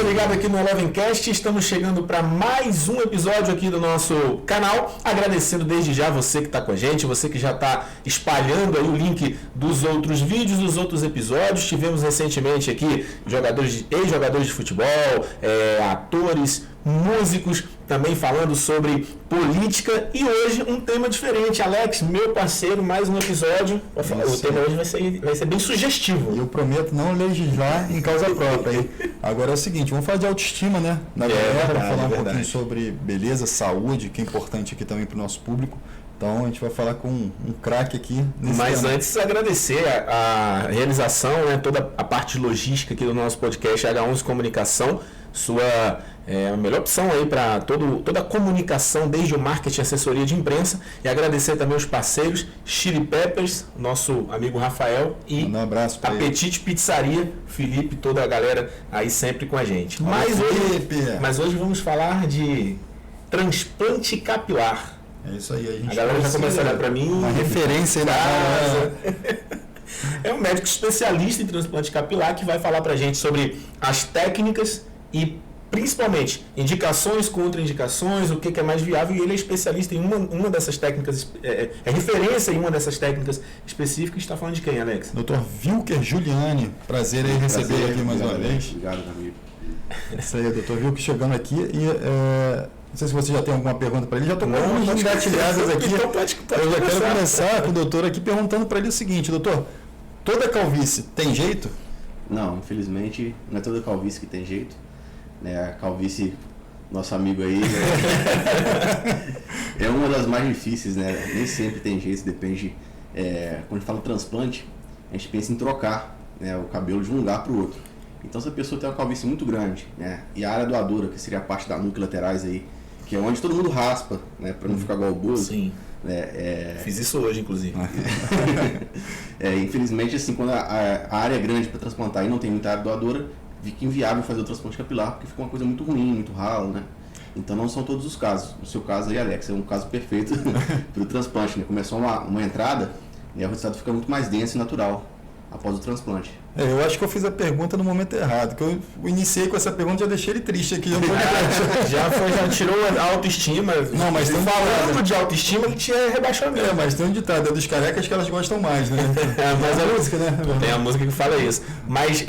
você ligado aqui no Elevencast, estamos chegando para mais um episódio aqui do nosso canal, agradecendo desde já você que está com a gente, você que já está espalhando aí o link dos outros vídeos, dos outros episódios. Tivemos recentemente aqui ex-jogadores de futebol, atores, músicos, também falando sobre política, e hoje um tema diferente. Alex, meu parceiro, mais um episódio. O tema hoje vai ser bem sugestivo. Eu prometo não legislar em causa própria. Hein? Agora é o seguinte, vamos falar de autoestima, né? Na galera, falar um pouquinho sobre beleza, saúde, que é importante aqui também para o nosso público. Então a gente vai falar com um craque aqui. Mas antes, agradecer a realização, né, toda a parte logística aqui do nosso podcast H11 Comunicação, a melhor opção aí para toda a comunicação, desde o marketing, assessoria de imprensa. E agradecer também os parceiros Chili Peppers, nosso amigo Rafael, e um abraço pra Apetite ele. Pizzaria, Felipe, toda a galera aí sempre com a gente. Mas hoje vamos falar de transplante capilar. É isso aí. A galera já começa a olhar para mim. Uma referência aí na casa. É um médico especialista em transplante capilar que vai falar para a gente sobre as técnicas e principalmente indicações, contraindicações, o que é mais viável, e ele é especialista em uma dessas técnicas, é referência em uma dessas técnicas específicas. Está falando de quem, Alex? Dr. Wilker Giuliani, prazer aí receber aqui mais uma vez. Obrigado, amigo. Isso aí, Dr. Wilker chegando aqui e não sei se você já tem alguma pergunta para ele, já estou com algumas engatilhadas aqui. Então pode eu já quero começar com o doutor aqui perguntando para ele o seguinte: doutor, toda calvície tem jeito? Não, infelizmente não é toda calvície que tem jeito. A calvície, nosso amigo aí, é uma das mais difíceis, né? Nem sempre tem jeito, depende. Quando a gente fala transplante, a gente pensa em trocar, né, o cabelo de um lugar para o outro. Então, se a pessoa tem uma calvície muito grande, né, e a área doadora, que seria a parte da nuca laterais aí, que é onde todo mundo raspa, né, para não ficar igual o Bozo. Sim. Fiz isso hoje, inclusive. Infelizmente, assim, quando a área é grande para transplantar e não tem muita área doadora, fica inviável fazer o transplante capilar, porque fica uma coisa muito ruim, muito ralo, né? Então não são todos os casos. No seu caso aí, Alex, é um caso perfeito para o transplante, né? Começou uma entrada, e o resultado fica muito mais denso e natural após o transplante. Eu acho que eu fiz a pergunta no momento errado, que eu iniciei com essa pergunta e já deixei ele triste aqui. Já tirou a autoestima. Não, mas tem falando de autoestima, ele tinha rebaixamento. Mas tem um ditado, é dos carecas que elas gostam mais, né? Mas a música, né? Tem a música que fala isso. Mas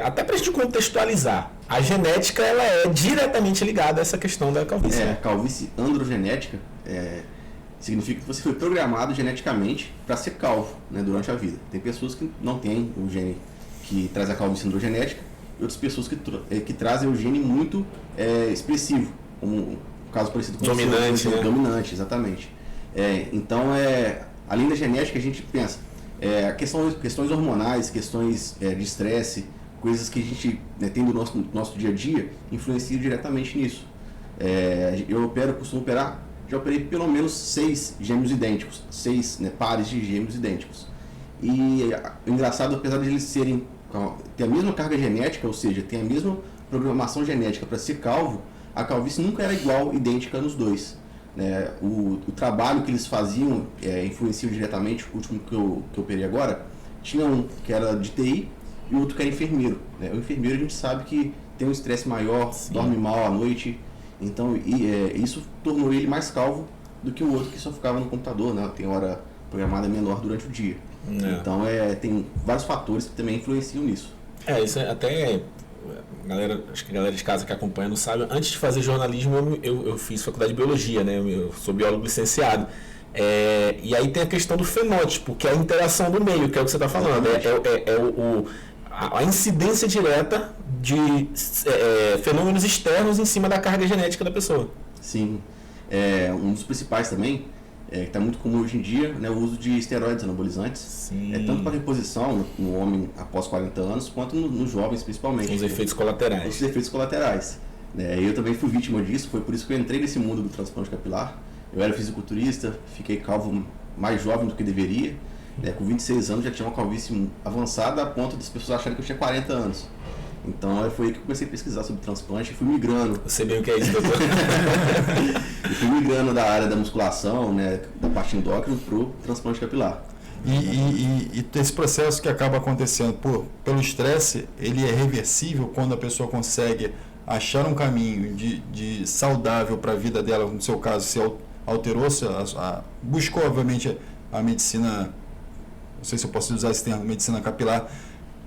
até para a gente contextualizar, a genética ela é diretamente ligada a essa questão da calvície. A calvície androgenética significa que você foi programado geneticamente para ser calvo, né, durante a vida. Tem pessoas que não têm o gene que traz a calvície androgenética e outras pessoas que trazem o gene muito expressivo, como um caso parecido com dominante, né? Dominante, exatamente. Então, além da genética, a gente pensa questões hormonais, questões de estresse, coisas que a gente tem do nosso dia a dia, influenciam diretamente nisso. Eu costumo operar. Já operei pelo menos 6 gêmeos idênticos, 6 pares de gêmeos idênticos. E o engraçado, apesar de eles ter a mesma carga genética, ou seja, ter a mesma programação genética para ser calvo, a calvície nunca era igual, idêntica nos dois. O trabalho que eles faziam influenciou diretamente. O último que eu operei agora, tinha um que era de TI e o outro que era enfermeiro. O enfermeiro a gente sabe que tem um estresse maior, Sim. dorme mal à noite. Então, isso tornou ele mais calvo do que o outro que só ficava no computador, né? Tem hora programada menor durante o dia. Então, tem vários fatores que também influenciam nisso. Isso até... acho que a galera de casa que acompanha não sabe. Antes de fazer jornalismo, eu fiz faculdade de biologia, né? Eu sou biólogo licenciado. E aí tem a questão do fenótipo, que é a interação do meio, que é o que você está falando. A incidência direta de fenômenos externos em cima da carga genética da pessoa. Sim. Um dos principais também, que está muito comum hoje em dia, né, o uso de esteroides anabolizantes. Sim. Tanto para reposição no homem após 40 anos, quanto nos jovens principalmente. Os efeitos colaterais. Os efeitos colaterais. Eu também fui vítima disso, foi por isso que eu entrei nesse mundo do transplante capilar. Eu era fisiculturista, fiquei calvo mais jovem do que deveria. Com 26 anos já tinha uma calvície avançada a ponto das pessoas acharem que eu tinha 40 anos. Então foi aí que eu comecei a pesquisar sobre transplante e fui migrando. Você bem o que é isso, doutor? E fui migrando da área da musculação, né, da parte endócrina, para o transplante capilar. E esse processo que acaba acontecendo pelo estresse, ele é reversível quando a pessoa consegue achar um caminho de saudável para a vida dela, no seu caso, se alterou, buscou, obviamente, a medicina, não sei se eu posso usar esse termo, medicina capilar,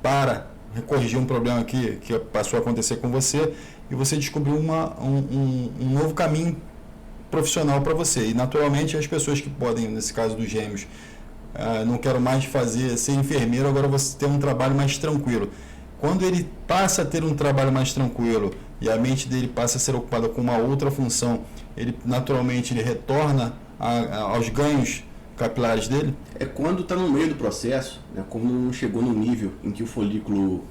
para corrigir um problema que passou a acontecer com você, e você descobriu um novo caminho profissional para você. E, naturalmente, as pessoas que podem, nesse caso dos gêmeos, não quero mais ser enfermeiro, agora você tem um trabalho mais tranquilo. Quando ele passa a ter um trabalho mais tranquilo e a mente dele passa a ser ocupada com uma outra função, ele naturalmente retorna aos ganhos capilares dele? É quando está no meio do processo, né, quando não chegou no nível em que o folículo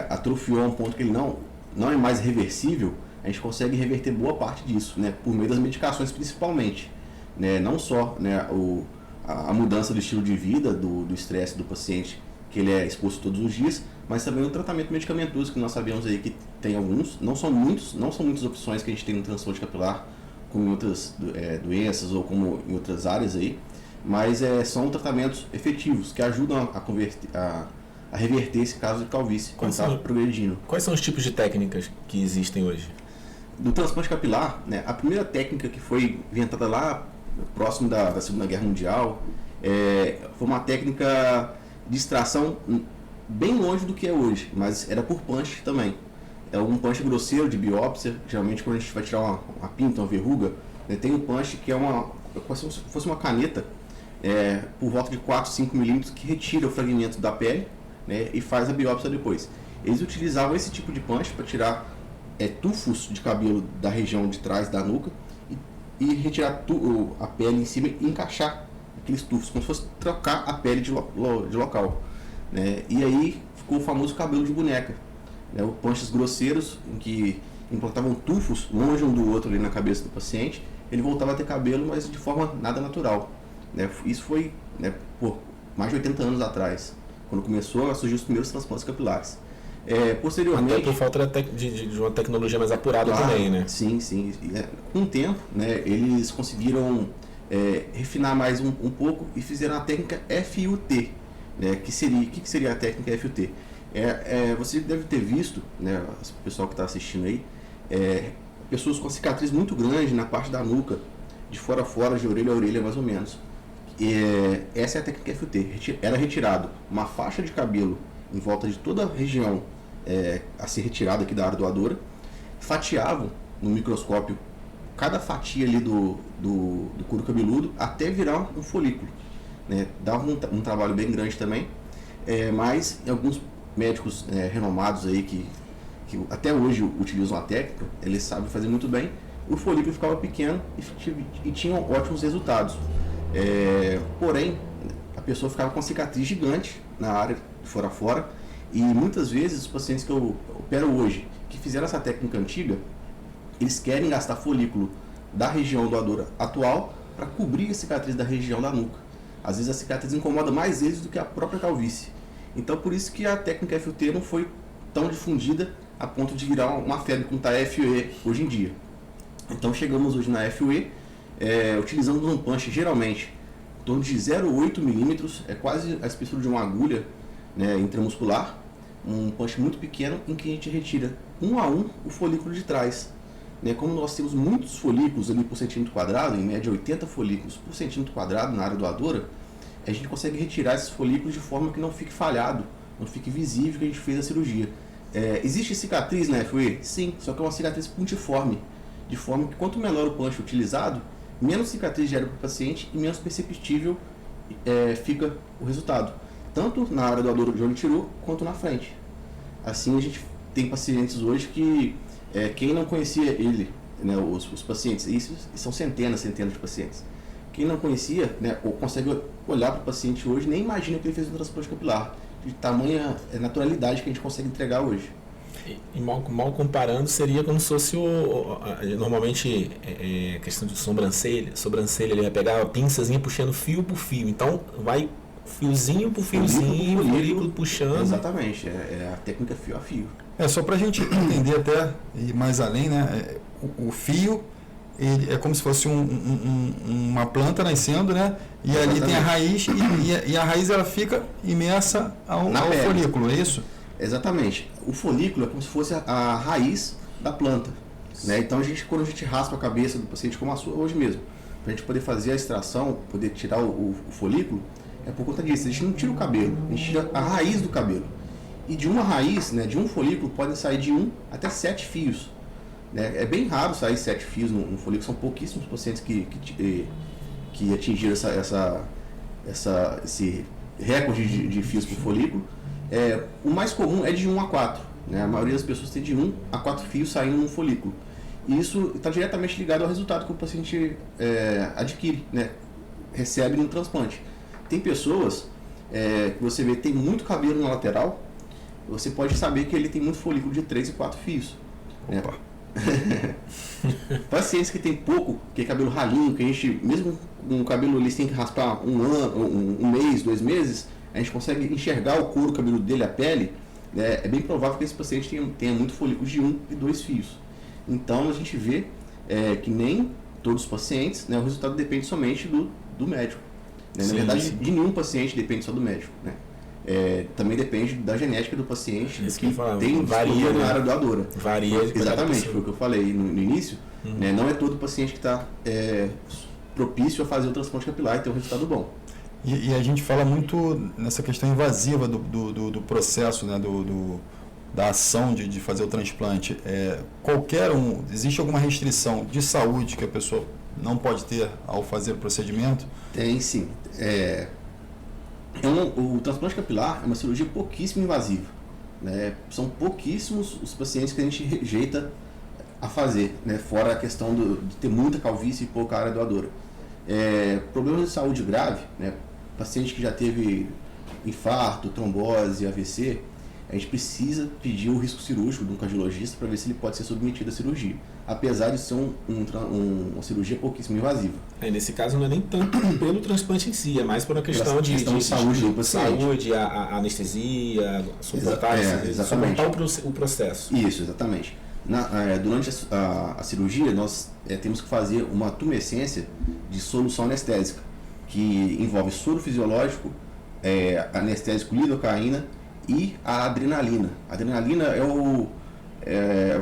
atrofiou a um ponto que ele não é mais reversível, a gente consegue reverter boa parte disso, né, por meio das medicações principalmente. Né, não só, né, a mudança do estilo de vida, do estresse do paciente, que ele é exposto todos os dias, mas também o tratamento medicamentoso, que nós sabemos aí que tem alguns, não são muitas opções que a gente tem no transplante capilar, como em outras doenças ou como em outras áreas aí, mas são tratamentos efetivos que ajudam a reverter esse caso de calvície quando está progredindo. Quais são os tipos de técnicas que existem hoje? Do transplante capilar, né, a primeira técnica que foi inventada lá próximo da Segunda Guerra Mundial foi uma técnica de extração bem longe do que é hoje, mas era por punch também. É um punch grosseiro de biópsia, geralmente quando a gente vai tirar uma pinta, uma verruga, né, tem um punch que é como se fosse uma caneta, por volta de 4, 5 milímetros, que retira o fragmento da pele, né, e faz a biópsia depois. Eles utilizavam esse tipo de punch para tirar tufos de cabelo da região de trás da nuca e retirar a pele em cima e encaixar aqueles tufos, como se fosse trocar a pele de local. Né? E aí ficou o famoso cabelo de boneca. Né? Os punches grosseiros, em que implantavam tufos longe um do outro ali na cabeça do paciente, ele voltava a ter cabelo, mas de forma nada natural. Né? Isso foi, né, por mais de 80 anos atrás, quando começou a surgir os primeiros transplantes capilares. Posteriormente, até por falta de uma tecnologia mais apurada, claro, também, né? Sim. Com o tempo, né, eles conseguiram refinar mais um pouco e fizeram a técnica FUT. Né, que seria a técnica FUT? Você deve ter visto, né, o pessoal que está assistindo aí, pessoas com cicatriz muito grande na parte da nuca, de fora a fora, de orelha a orelha, mais ou menos. Essa é a técnica FUT. Era retirado uma faixa de cabelo em volta de toda a região a ser retirada aqui da área doadora, fatiavam no microscópio cada fatia ali do couro cabeludo até virar um folículo. Né? Dava um trabalho bem grande também, mas alguns médicos renomados aí que até hoje utilizam a técnica, eles sabem fazer muito bem, o folículo ficava pequeno e tinham ótimos resultados. Porém, a pessoa ficava com uma cicatriz gigante na área de fora a fora, e muitas vezes os pacientes que eu opero hoje, que fizeram essa técnica antiga, eles querem gastar folículo da região doadora atual para cobrir a cicatriz da região da nuca. Às vezes a cicatriz incomoda mais eles do que a própria calvície. Então por isso que a técnica FUT não foi tão difundida a ponto de virar uma febre como está a FUE hoje em dia. Então chegamos hoje na FUE, utilizando um punch geralmente em torno de 0,8 milímetros, é quase a espessura de uma agulha, né, intramuscular, um punch muito pequeno em que a gente retira um a um o folículo de trás. Né, como nós temos muitos folículos ali por centímetro quadrado, em média 80 folículos por centímetro quadrado na área doadora, a gente consegue retirar esses folículos de forma que não fique falhado, não fique visível que a gente fez a cirurgia. Existe cicatriz na FUE? Sim, só que é uma cicatriz pontiforme, de forma que quanto menor o punch utilizado, menos cicatriz gera para o paciente e menos perceptível fica o resultado, tanto na área doadora de onde tirou, quanto na frente. Assim a gente tem pacientes hoje que quem não conhecia ele, né, os pacientes, isso são centenas de pacientes, quem não conhecia, né, ou consegue olhar para o paciente hoje, nem imagina que ele fez um transplante capilar, de tamanha naturalidade que a gente consegue entregar hoje. E mal comparando, seria como se fosse normalmente questão de sobrancelha, ele vai pegar a pinçazinha puxando fio por fio, então vai fiozinho por fiozinho, folículo puxando. Exatamente, é a técnica fio a fio. Só para a gente entender até ir mais além, né? O fio ele é como se fosse uma planta nascendo, né? E ali tem a raiz, e a raiz ela fica imersa ao folículo, é isso? Exatamente. O folículo é como se fosse a raiz da planta. Né? Então, quando a gente raspa a cabeça do paciente, como a sua hoje mesmo, para a gente poder fazer a extração, poder tirar o folículo, é por conta disso. A gente não tira o cabelo, a gente tira a raiz do cabelo. E de uma raiz, né, de um folículo, podem sair de 1 até 7 fios. Né? É bem raro sair 7 fios no folículo, são pouquíssimos pacientes que atingiram esse recorde de fios por folículo. O mais comum é de 1 a 4. Né? A maioria das pessoas tem de 1 a 4 fios saindo no folículo. E isso está diretamente ligado ao resultado que o paciente adquire, né? Recebe no transplante. Tem pessoas que você vê que tem muito cabelo na lateral, você pode saber que ele tem muito folículo de 3 e 4 fios. Opa. Pacientes que tem pouco, que é cabelo ralinho, que a gente, mesmo com o cabelo eles têm que raspar um mês, 2 meses, a gente consegue enxergar o couro cabeludo dele, a pele. É bem provável que esse paciente tenha muito folículo de 1 e 2 fios. Então a gente vê que nem todos os pacientes, né, o resultado depende somente do médico. Né? Na verdade, de nenhum paciente depende só do médico. Né? Também depende da genética do paciente, isso que tem varia na área doadora. Varia. Exatamente, foi o que eu falei no início. Né? Não é todo paciente que está propício a fazer o transplante capilar e ter um resultado bom. E a gente fala muito nessa questão invasiva do processo, né? Da ação de fazer o transplante. Existe alguma restrição de saúde que a pessoa não pode ter ao fazer o procedimento? Tem sim. O transplante capilar é uma cirurgia pouquíssimo invasiva. Né? São pouquíssimos os pacientes que a gente rejeita a fazer, né? Fora a questão de ter muita calvície e pouca área doadora. Problemas de saúde grave, né? Paciente que já teve infarto, trombose, AVC, a gente precisa pedir o risco cirúrgico de um cardiologista para ver se ele pode ser submetido à cirurgia, apesar de ser uma cirurgia pouquíssimo invasiva. Nesse caso não é nem tanto pelo transplante em si, é mais por uma questão de saúde do paciente. Saúde, a anestesia, suportar o processo. Isso, exatamente. Durante a cirurgia, nós temos que fazer uma tumescência de solução anestésica, que envolve soro fisiológico, anestésico lidocaína e a adrenalina. A adrenalina é o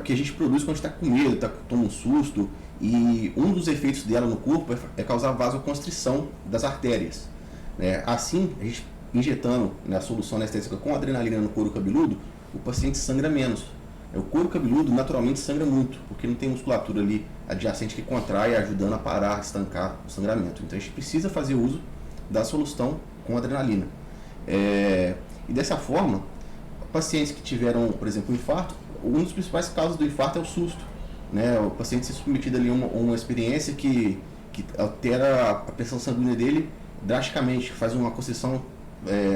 que a gente produz quando a gente está com medo, toma um susto, e um dos efeitos dela no corpo é causar vasoconstrição das artérias. Assim, a gente injetando a solução anestésica com adrenalina no couro cabeludo, o paciente sangra menos. O couro cabeludo naturalmente sangra muito, porque não tem musculatura ali adjacente que contrai, ajudando a parar, estancar o sangramento. Então a gente precisa fazer uso da solução com adrenalina. E dessa forma, pacientes que tiveram, por exemplo, um infarto, uma das principais causas do infarto é o susto. Né? O paciente ser submetido ali a uma experiência que altera a pressão sanguínea dele drasticamente, faz uma constrição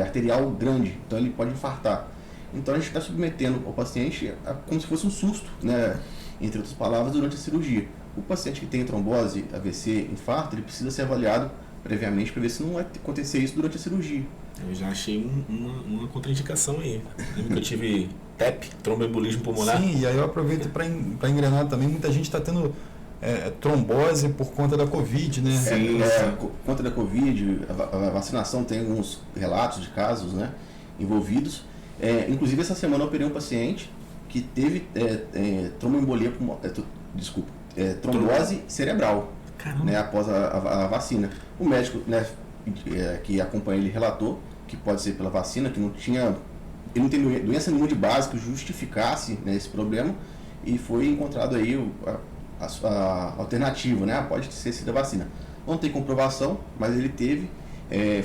arterial grande, então ele pode infartar. Então a gente está submetendo o paciente como se fosse um susto, né? Entre outras palavras, durante a cirurgia. O paciente que tem trombose, AVC, infarto, ele precisa ser avaliado previamente para ver se não vai acontecer isso durante a cirurgia. Eu já achei uma contraindicação aí. Lembra que eu tive TEP, tromboembolismo pulmonar? Sim, e aí eu aproveito para engrenar também. Muita gente está tendo trombose por conta da Covid, né? Sim, por conta da Covid, a vacinação tem alguns relatos de casos, né, envolvidos. Inclusive, essa semana eu operei um paciente que teve tromboembolia, trombose cerebral, né, após a vacina. O médico, né, que acompanha ele relatou que pode ser pela vacina, que ele não tem doença nenhuma de base que justificasse, né, esse problema, e foi encontrado aí a alternativa, né, pode ter sido a vacina. Não tem comprovação, mas ele teve,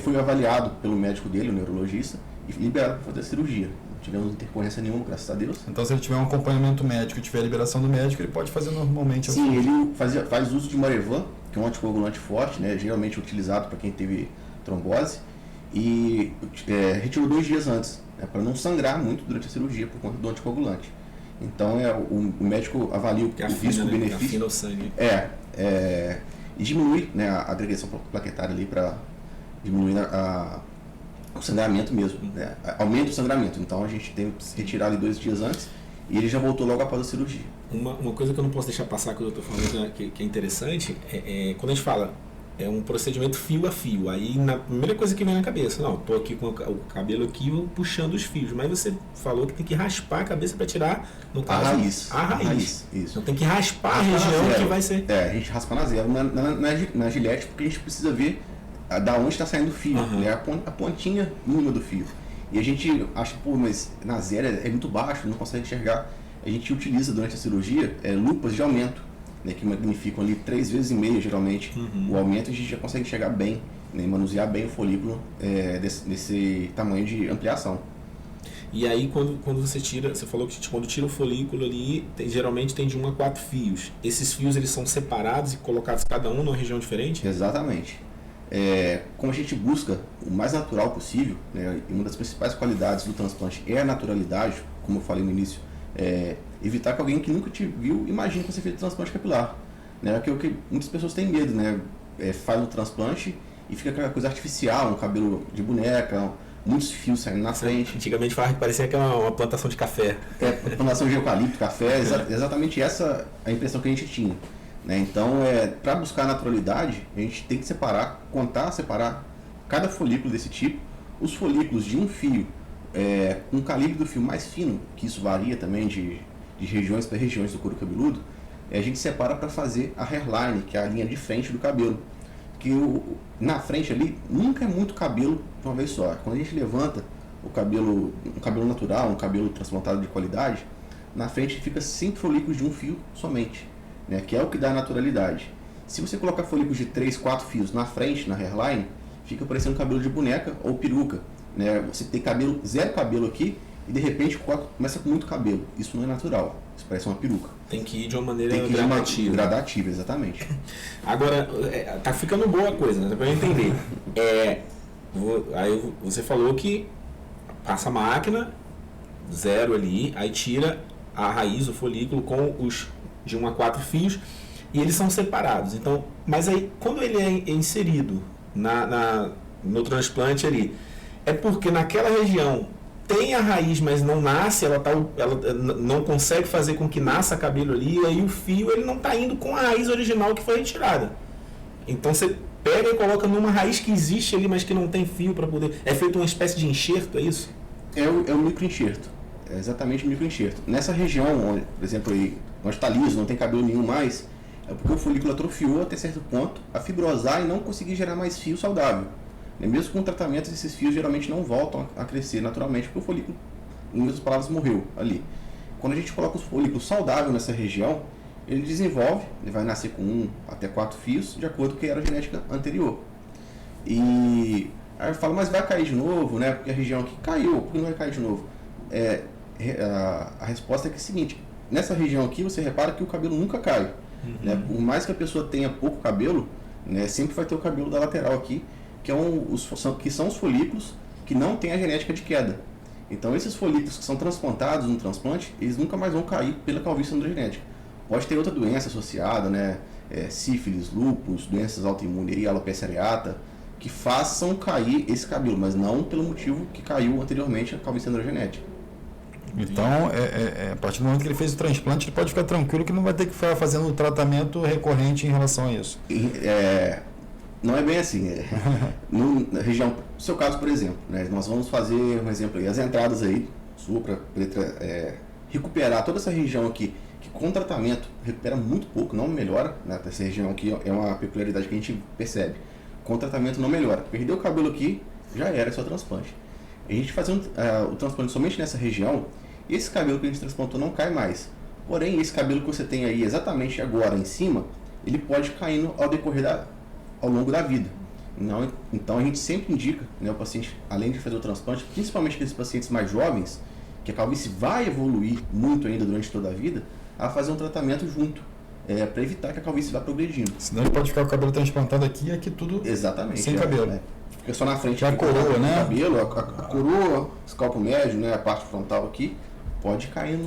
foi avaliado pelo médico dele, o neurologista, e liberado para fazer a cirurgia. Não tivemos intercorrência nenhuma, graças a Deus. Então, se ele tiver um acompanhamento médico e tiver a liberação do médico, ele pode fazer normalmente. Sim, ele faz uso de Marevan, que é um anticoagulante forte, né, geralmente utilizado para quem teve trombose, e retirou 2 dias antes, né, para não sangrar muito durante a cirurgia por conta do anticoagulante. Então, o médico avalia o risco-benefício. Afina o sangue. E diminui, né, a agressão plaquetária ali para diminuir o sangramento mesmo, aumenta o sangramento. Então a gente tem que retirar ali 2 dias antes e ele já voltou logo após a cirurgia. Uma coisa que eu não posso deixar passar que eu estou falando que é interessante quando a gente fala é um procedimento fio a fio. Aí na primeira coisa que vem na cabeça, não, tô aqui com o cabelo aqui puxando os fios, mas você falou que tem que raspar a cabeça para tirar no caso, a raiz. Isso. Então tem que raspar a região que vai ser. A gente raspa na zero, na gilete, porque a gente precisa ver da onde está saindo o fio, né? A pontinha mínima do fio. E a gente acha, mas na zero é muito baixo, não consegue enxergar. A gente utiliza durante a cirurgia lupas de aumento, né, que magnificam ali 3,5 vezes geralmente o aumento, a gente já consegue enxergar bem, né, manusear bem o folículo desse tamanho de ampliação. E aí quando você tira, você falou que quando tira o folículo ali, geralmente tem de 1 a 4 fios. Esses fios eles são separados e colocados cada um numa região diferente? Exatamente. Como a gente busca o mais natural possível, né, e uma das principais qualidades do transplante é a naturalidade, como eu falei no início, evitar que alguém que nunca te viu imagine que você fez transplante capilar, né? Que é o que muitas pessoas têm medo, né? Faz o transplante e fica aquela coisa artificial, um cabelo de boneca, muitos fios saindo na frente. Antigamente parecia que era uma plantação de café. Plantação de eucalipto, café, exatamente essa a impressão que a gente tinha, né? Então, para buscar a naturalidade, a gente tem que separar cada folículo desse tipo, os folículos de um fio, um calibre do fio mais fino, que isso varia também de regiões para regiões do couro cabeludo, a gente separa para fazer a hairline, que é a linha de frente do cabelo. Que na frente ali nunca é muito cabelo de uma vez só. Quando a gente levanta um cabelo natural, um cabelo transplantado de qualidade, na frente fica 5 folículos de um fio somente, né, que é o que dá a naturalidade. Se você colocar folículos de 3, 4 fios na frente, na hairline, fica parecendo cabelo de boneca ou peruca, né? Você tem zero cabelo aqui e de repente começa com muito cabelo. Isso não é natural, isso parece uma peruca. Tem que ir de uma maneira gradativa. Gradativa, exatamente. Agora, tá ficando boa a coisa, né? Pra eu entender. Aí você falou que passa a máquina, zero ali, aí tira a raiz, o folículo com os de 1 a 4 fios e eles são separados. Então, mas aí, quando ele é inserido no transplante ali, é porque naquela região tem a raiz, mas não nasce, ela não consegue fazer com que nasça cabelo ali, e aí o fio ele não está indo com a raiz original que foi retirada. Então você pega e coloca numa raiz que existe ali, mas que não tem fio para poder... É feito uma espécie de enxerto, é isso? É o microenxerto. É exatamente o microenxerto. Nessa região, onde, por exemplo, onde está liso, não tem cabelo nenhum mais, é porque o folículo atrofiou até certo ponto a fibrosar e não conseguir gerar mais fio saudável. Mesmo com tratamento, esses fios geralmente não voltam a crescer naturalmente, porque o folículo, em outras palavras, morreu ali. Quando a gente coloca os folículos saudáveis nessa região, ele desenvolve, ele vai nascer com 1 até 4 fios, de acordo com o que era a genética anterior. E aí eu falo, mas vai cair de novo, né? Porque a região aqui caiu, por que não vai cair de novo? A resposta é que é a seguinte, nessa região aqui você repara que o cabelo nunca cai. Né? Por mais que a pessoa tenha pouco cabelo, né, sempre vai ter o cabelo da lateral aqui, que são os folículos que não têm a genética de queda. Então esses folículos que são transplantados no transplante, eles nunca mais vão cair pela calvície androgenética. Pode ter outra doença associada, né, sífilis, lúpus, doenças autoimunes, alopecia areata, que façam cair esse cabelo, mas não pelo motivo que caiu anteriormente a calvície androgenética. Então, a partir do momento que ele fez o transplante, ele pode ficar tranquilo que não vai ter que ficar fazendo tratamento recorrente em relação a isso. Não é bem assim. Na região, no seu caso, por exemplo, né, nós vamos fazer um exemplo aí, as entradas aí, para recuperar toda essa região aqui, que com tratamento recupera muito pouco, não melhora, né, essa região aqui é uma peculiaridade que a gente percebe. Com tratamento não melhora. Perdeu o cabelo aqui, já era, é só transplante. A gente fazer o transplante somente nessa região, esse cabelo que a gente transplantou não cai mais. Porém, esse cabelo que você tem aí exatamente agora em cima, ele pode cair ao longo da vida. Então a gente sempre indica, né, o paciente, além de fazer o transplante, principalmente aqueles pacientes mais jovens, que a calvície vai evoluir muito ainda durante toda a vida, a fazer um tratamento junto, para evitar que a calvície vá progredindo. Senão ele pode ficar com o cabelo transplantado aqui e aqui tudo exatamente, sem cabelo. Fica só na frente a coroa, né? Cabelo, a coroa, escalpo médio, né, a parte frontal aqui, pode cair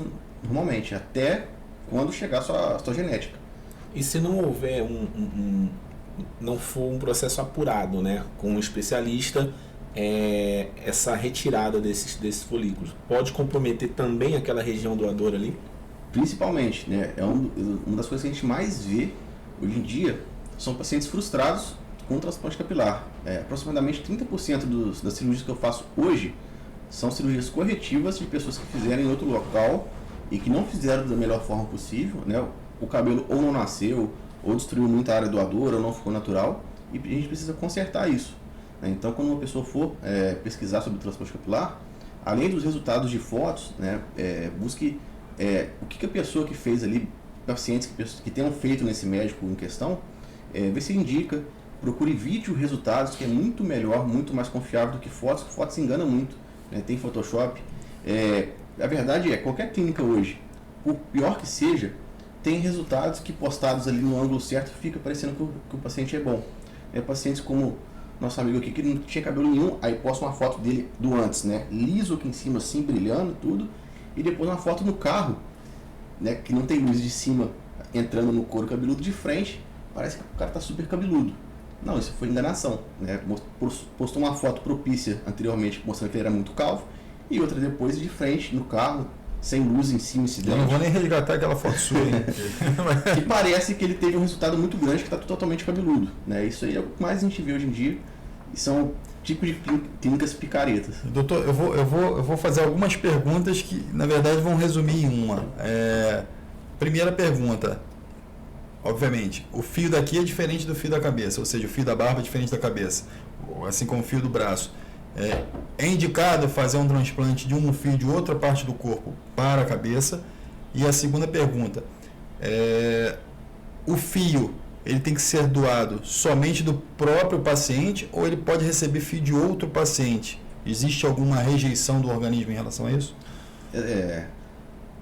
normalmente, até quando chegar a sua genética. E se não houver não for um processo apurado, né, com um especialista, essa retirada desses folículos pode comprometer também aquela região doadora ali? Principalmente, né? Uma das coisas que a gente mais vê hoje em dia são pacientes frustrados com transplante capilar. Aproximadamente 30% das cirurgias que eu faço hoje são cirurgias corretivas de pessoas que fizeram em outro local e que não fizeram da melhor forma possível, né? O cabelo ou não nasceu, ou destruiu muita área doadora, ou não ficou natural, e a gente precisa consertar isso, né? Então, quando uma pessoa for pesquisar sobre transplante capilar, além dos resultados de fotos, né, busque o que a pessoa que fez ali, pacientes que tenham feito nesse médico em questão, vê se indica, procure vídeo resultados, que é muito melhor, muito mais confiável do que fotos, que fotos se engana muito, né? Tem Photoshop. A verdade qualquer clínica hoje, por pior que seja, tem resultados que postados ali no ângulo certo fica parecendo que o paciente é bom. Pacientes como nosso amigo aqui, que não tinha cabelo nenhum, aí posta uma foto dele do antes, né? Liso aqui em cima, assim, brilhando, tudo, e depois uma foto no carro, né? Que não tem luz de cima entrando no couro cabeludo de frente, parece que o cara tá super cabeludo. Não, isso foi enganação, né? Postou uma foto propícia anteriormente mostrando que ele era muito calvo, e outra depois de frente no carro, sem luz em cima, incidente. Eu não vou nem resgatar aquela foto sua, hein? Que parece que ele teve um resultado muito grande, que está totalmente cabeludo, né? Isso aí é o que mais a gente vê hoje em dia, e são tipos de clínicas picaretas. Doutor, eu vou fazer algumas perguntas que, na verdade, vão resumir em uma. Primeira pergunta, obviamente, o fio daqui é diferente do fio da cabeça, ou seja, o fio da barba é diferente da cabeça, assim como o fio do braço. É indicado fazer um transplante de um fio de outra parte do corpo para a cabeça? E a segunda pergunta, o fio, ele tem que ser doado somente do próprio paciente ou ele pode receber fio de outro paciente? Existe alguma rejeição do organismo em relação a isso?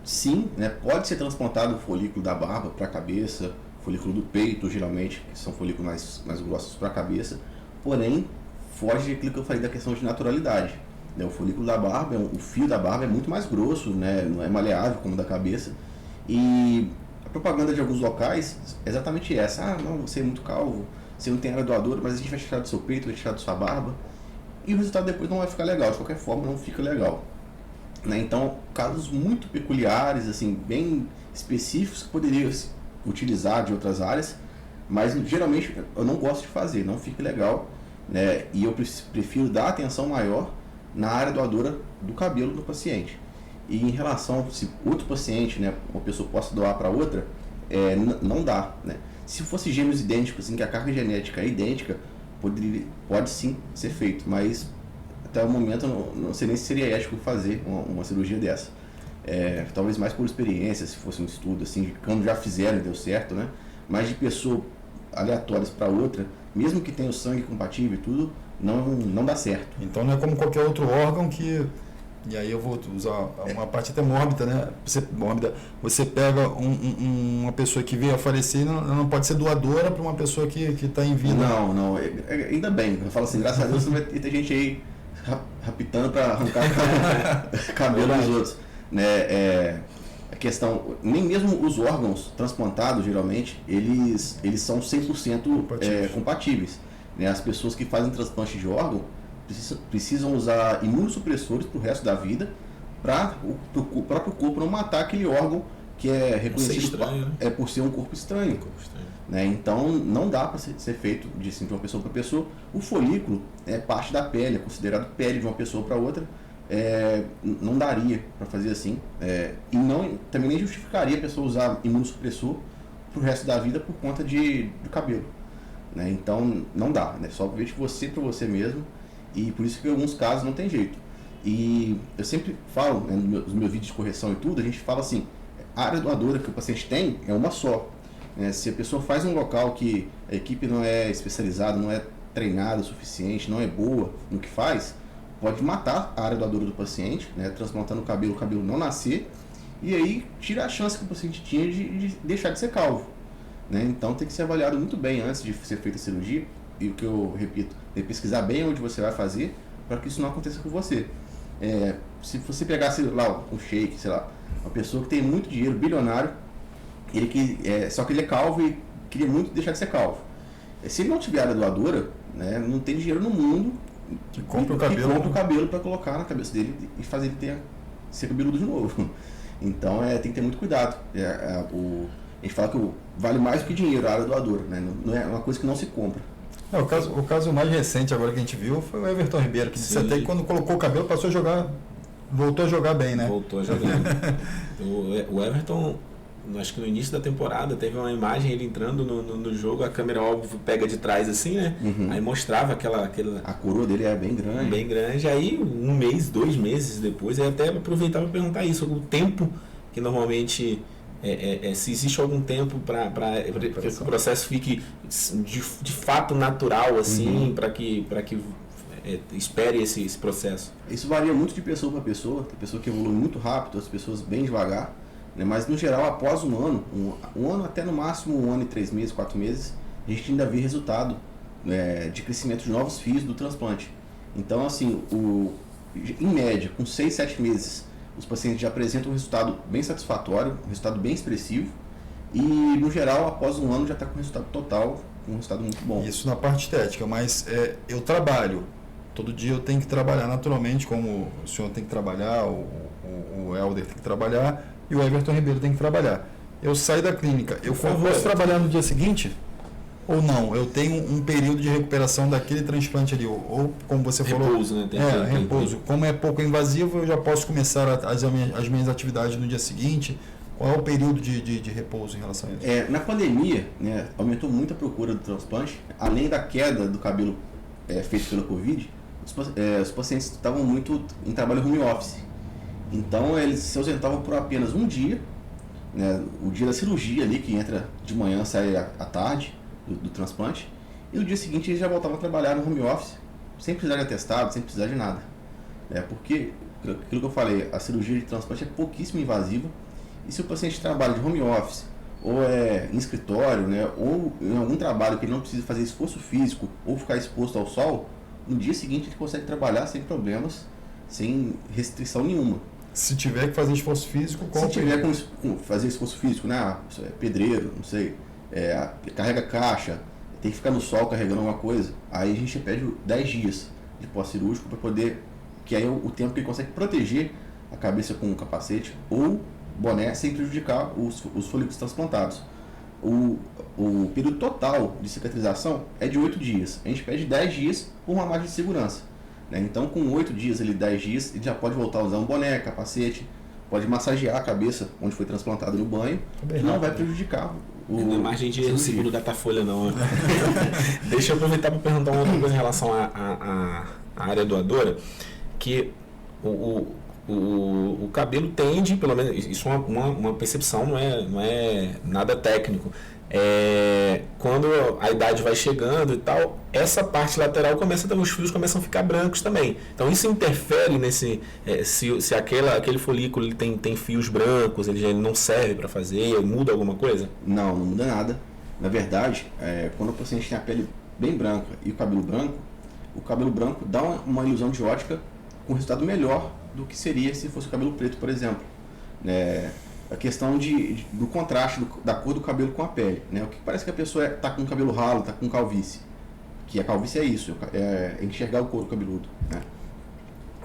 Sim, né? Pode ser transplantado o folículo da barba para a cabeça, folículo do peito, geralmente, que são folículos mais grossos para a cabeça, porém, foge daquilo que eu falei da questão de naturalidade, né? O folículo da barba, o fio da barba é muito mais grosso, né? Não é maleável como o da cabeça. E a propaganda de alguns locais é exatamente essa. Não, você é muito calvo, você não tem área doadora, mas a gente vai tirar do seu peito, vai tirar da sua barba. E o resultado depois não vai ficar legal, de qualquer forma não fica legal, né? Então, casos muito peculiares, assim, bem específicos que poderiam utilizar de outras áreas, mas geralmente eu não gosto de fazer, não fica legal, né? E eu prefiro dar atenção maior na área doadora do cabelo do paciente. E em relação se outro paciente, né, uma pessoa possa doar para outra, não dá, né? Se fosse gêmeos idênticos, assim, que a carga genética é idêntica, pode sim ser feito, mas até o momento eu não sei nem se seria ético fazer uma cirurgia dessa. Talvez mais por experiência, se fosse um estudo assim, quando já fizeram e deu certo, né? Mas de pessoas aleatórias para outra, mesmo que tenha o sangue compatível e tudo, não dá certo. Então não é como qualquer outro órgão que... E aí eu vou usar uma parte até mórbida, né? Você pega uma pessoa que veio a falecer, não pode ser doadora para uma pessoa que está em vida. Não. Ainda bem. Eu falo assim, graças a Deus não vai ter gente aí raptando para arrancar cabelo dos outros, né? A questão, nem mesmo os órgãos transplantados, geralmente, eles são 100% compatíveis, né? As pessoas que fazem transplante de órgão precisam usar imunossupressores para o resto da vida para o próprio corpo não matar aquele órgão que é reconhecido por ser um corpo estranho. Né? Então não dá para ser feito de uma pessoa para pessoa. O folículo é parte da pele, é considerado pele de uma pessoa para outra. Não daria para fazer assim, e também nem justificaria a pessoa usar imunossupressor para o resto da vida por conta do cabelo, né? Então não dá, né? Só ver de você para você mesmo. E por isso que em alguns casos não tem jeito. E eu sempre falo, né, nos meus vídeos de correção e tudo, a gente fala assim, a área doadora que o paciente tem é uma só, né? Se a pessoa faz um local que a equipe não é especializada, não é treinada o suficiente, não é boa no que faz, pode matar a área doadora do paciente, né, transplantando o cabelo não nascer, e aí tira a chance que o paciente tinha de deixar de ser calvo, né? Então tem que ser avaliado muito bem antes de ser feita a cirurgia. E o que eu repito, é pesquisar bem onde você vai fazer para que isso não aconteça com você. Se você pegasse lá um sheik, sei lá, uma pessoa que tem muito dinheiro, bilionário, só que ele é calvo e queria muito deixar de ser calvo. Se ele não tiver área doadora, né, não tem dinheiro no mundo que compra o cabelo para colocar na cabeça dele e fazer ele ser cabeludo de novo. Então tem que ter muito cuidado. A gente fala que vale mais do que dinheiro a área doadora, né? Não é uma coisa que não se compra. O caso mais recente agora que a gente viu foi o Everton Ribeiro, que disse até que quando colocou o cabelo passou a jogar, voltou a jogar bem, né? Voltou a jogar. O Everton, acho que no início da temporada teve uma imagem ele entrando no jogo, a câmera óbvio pega de trás assim, né? Uhum. Aí mostrava aquela... A coroa dele é bem grande. Bem grande. Aí 1 mês, 2 meses depois, eu até aproveitava para perguntar isso, o tempo que normalmente... se existe algum tempo para que o processo fique de fato natural, assim, para que espere esse processo. Isso varia muito de pessoa para pessoa. Tem pessoa que evolui muito rápido, as pessoas bem devagar, né? Mas no geral, após um ano até no máximo 1 ano e 3 meses, 4 meses, a gente ainda vê resultado de crescimento de novos fios do transplante. Então, assim, em média, com 6, 7 meses, os pacientes já apresentam um resultado bem satisfatório, um resultado bem expressivo, e no geral, após 1 ano, já está com resultado total, um resultado muito bom. Isso na parte estética, mas eu trabalho, todo dia eu tenho que trabalhar naturalmente, como o senhor tem que trabalhar, o Helder tem que trabalhar e o Everton Ribeiro tem que trabalhar. Eu saio da clínica, eu posso trabalhar no dia seguinte? Ou não? Eu tenho um período de recuperação daquele transplante ali, ou como você falou... Repouso, né? Repouso. Como é pouco invasivo, eu já posso começar as minhas atividades no dia seguinte. Qual é o período de repouso em relação a isso? Na pandemia, né, aumentou muito a procura do transplante. Além da queda do cabelo feito pela Covid, os pacientes estavam muito em trabalho home office. Então, eles se ausentavam por apenas um dia, né, o dia da cirurgia ali, que entra de manhã, sai à tarde, do transplante, e no dia seguinte eles já voltavam a trabalhar no home office, sem precisar de atestado, sem precisar de nada. Porque, aquilo que eu falei, a cirurgia de transplante é pouquíssimo invasiva, e se o paciente trabalha de home office, ou em escritório, né, ou em algum trabalho que ele não precisa fazer esforço físico, ou ficar exposto ao sol, no dia seguinte ele consegue trabalhar sem problemas, sem restrição nenhuma. Se tiver que fazer esforço físico, se tiver com fazer esforço físico, né, pedreiro, não sei, carrega caixa, tem que ficar no sol carregando alguma coisa, aí a gente pede 10 dias de pós-cirúrgico para poder, que aí é o tempo que ele consegue proteger a cabeça com um capacete ou boné sem prejudicar os folículos transplantados. O período total de cicatrização é de 8 dias, a gente pede 10 dias por uma margem de segurança, né? Então com 8 dias, 10 dias, ele já pode voltar a usar um boné, capacete, pode massagear a cabeça onde foi transplantado no banho, que não vai prejudicar não é margem de erro segundo o Datafolha, não. Deixa eu aproveitar para perguntar uma outra coisa em relação à área doadora, que o cabelo tende, pelo menos, isso é uma percepção, não é nada técnico. Quando a idade vai chegando e tal, essa parte lateral os fios começam a ficar brancos também. Então isso interfere nesse se aquele folículo ele tem fios brancos, ele já não serve para fazer, muda alguma coisa? Não muda nada. Na verdade, quando o paciente tem a pele bem branca e o cabelo branco dá uma ilusão de ótica com resultado melhor do que seria se fosse o cabelo preto, por exemplo. A questão do contraste da cor do cabelo com a pele, né? O que parece que a pessoa está com cabelo ralo, está com calvície, que a calvície é isso, é enxergar o couro cabeludo, né?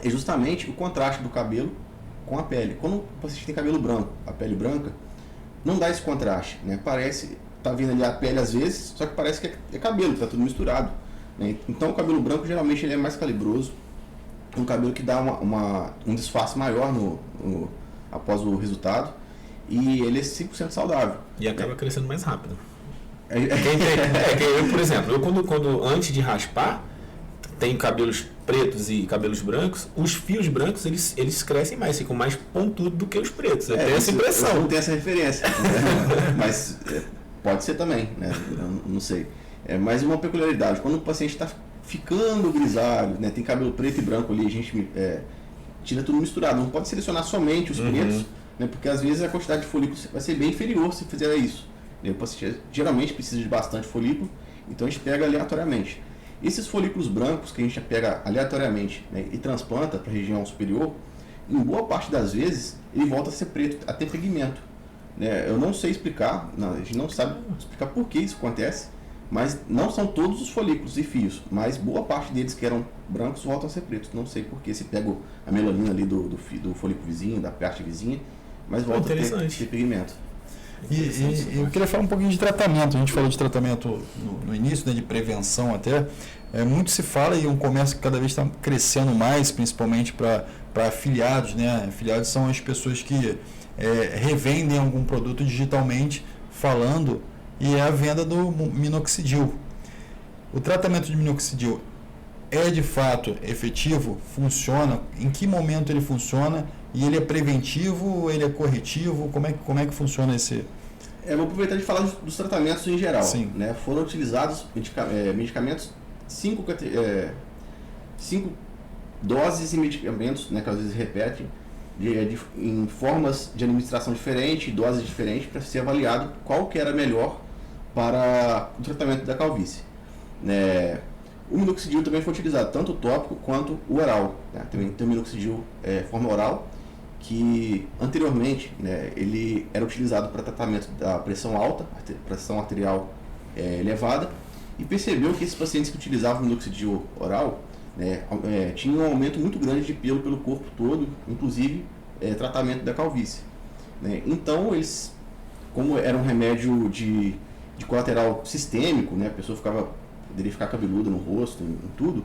É justamente o contraste do cabelo com a pele. Quando o paciente tem cabelo branco, a pele branca, não dá esse contraste, né? Parece, tá vendo ali a pele às vezes, só que parece que é cabelo, está tudo misturado, né? Então o cabelo branco geralmente ele é mais calibroso, um cabelo que dá um disfarce maior após o resultado. E ele é 100% saudável. E acaba crescendo mais rápido. Eu, por exemplo, quando antes de raspar, tenho cabelos pretos e cabelos brancos, os fios brancos eles crescem mais, ficam mais pontudos do que os pretos. Eu tenho essa impressão. Eu não tenho essa referência, né? Mas pode ser também, né? Eu não sei. É mais uma peculiaridade. Quando o paciente está ficando grisalho, né? Tem cabelo preto e branco ali, a gente tira tudo misturado. Não pode selecionar somente os pretos, né? Porque às vezes a quantidade de folículos vai ser bem inferior se fizer isso. O paciente geralmente precisa de bastante folículo, então a gente pega aleatoriamente. Esses folículos brancos que a gente pega aleatoriamente, né, e transplanta para a região superior, em boa parte das vezes ele volta a ser preto, a ter pigmento. Eu não sei explicar, a gente não sabe explicar por que isso acontece, mas não são todos os folículos e fios, mas boa parte deles que eram brancos voltam a ser pretos. Não sei por que, se pega a melanina ali do folículo vizinho, da parte vizinha, mas volta a ter pigmento. E eu queria falar um pouquinho de tratamento. A gente falou de tratamento no início, né, de prevenção até. Muito se fala e um comércio que cada vez está crescendo mais, principalmente para afiliados, né? Afiliados são as pessoas que revendem algum produto digitalmente, falando, e é a venda do minoxidil. O tratamento de minoxidil é de fato efetivo? Funciona? Em que momento ele funciona? E ele é preventivo? Ele é corretivo? Como é que funciona esse? Vou aproveitar de falar dos tratamentos em geral. Sim. Né? Foram utilizados medicamentos, 5 doses e medicamentos, né, que às vezes repetem, em formas de administração diferentes, doses diferentes, para ser avaliado qual que era melhor para o tratamento da calvície. O minoxidil também foi utilizado tanto o tópico quanto o oral. Né? Também tem o minoxidil forma oral, que anteriormente, né, ele era utilizado para tratamento da pressão alta, pressão arterial elevada, e percebeu que esses pacientes que utilizavam o minoxidil oral, né, tinham um aumento muito grande de pelo pelo corpo todo, inclusive tratamento da calvície. Né? Então, eles, como era um remédio de colateral sistêmico, né, a pessoa poderia ficar cabeluda no rosto, em tudo,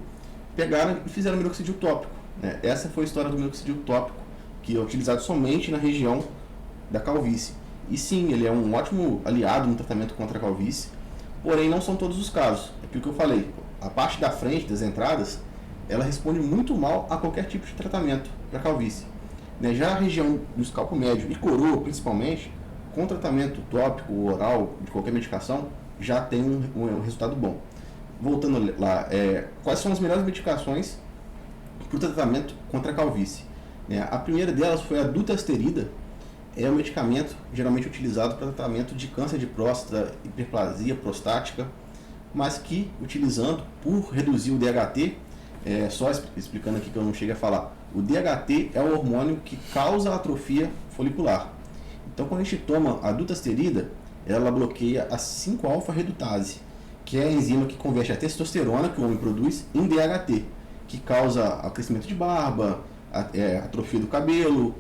pegaram e fizeram minoxidil tópico. Né? Essa foi a história do minoxidil tópico, que é utilizado somente na região da calvície. E sim, ele é um ótimo aliado no tratamento contra a calvície, porém não são todos os casos. É aquilo que eu falei, a parte da frente, das entradas, ela responde muito mal a qualquer tipo de tratamento para calvície. Né? Já a região do escalpo médio e coroa, principalmente, com tratamento tópico, oral, de qualquer medicação, já tem um resultado bom. Voltando lá, quais são as melhores medicações para o tratamento contra a calvície? A primeira delas foi a dutasterida, é um medicamento geralmente utilizado para tratamento de câncer de próstata, hiperplasia prostática, mas que, utilizando por reduzir o DHT, só explicando aqui que eu não cheguei a falar, o DHT é o hormônio que causa atrofia folicular. Então, quando a gente toma a dutasterida, ela bloqueia a 5-alfa-redutase, que é a enzima que converte a testosterona que o homem produz em DHT, que causa o crescimento de barba, atrofia do cabelo,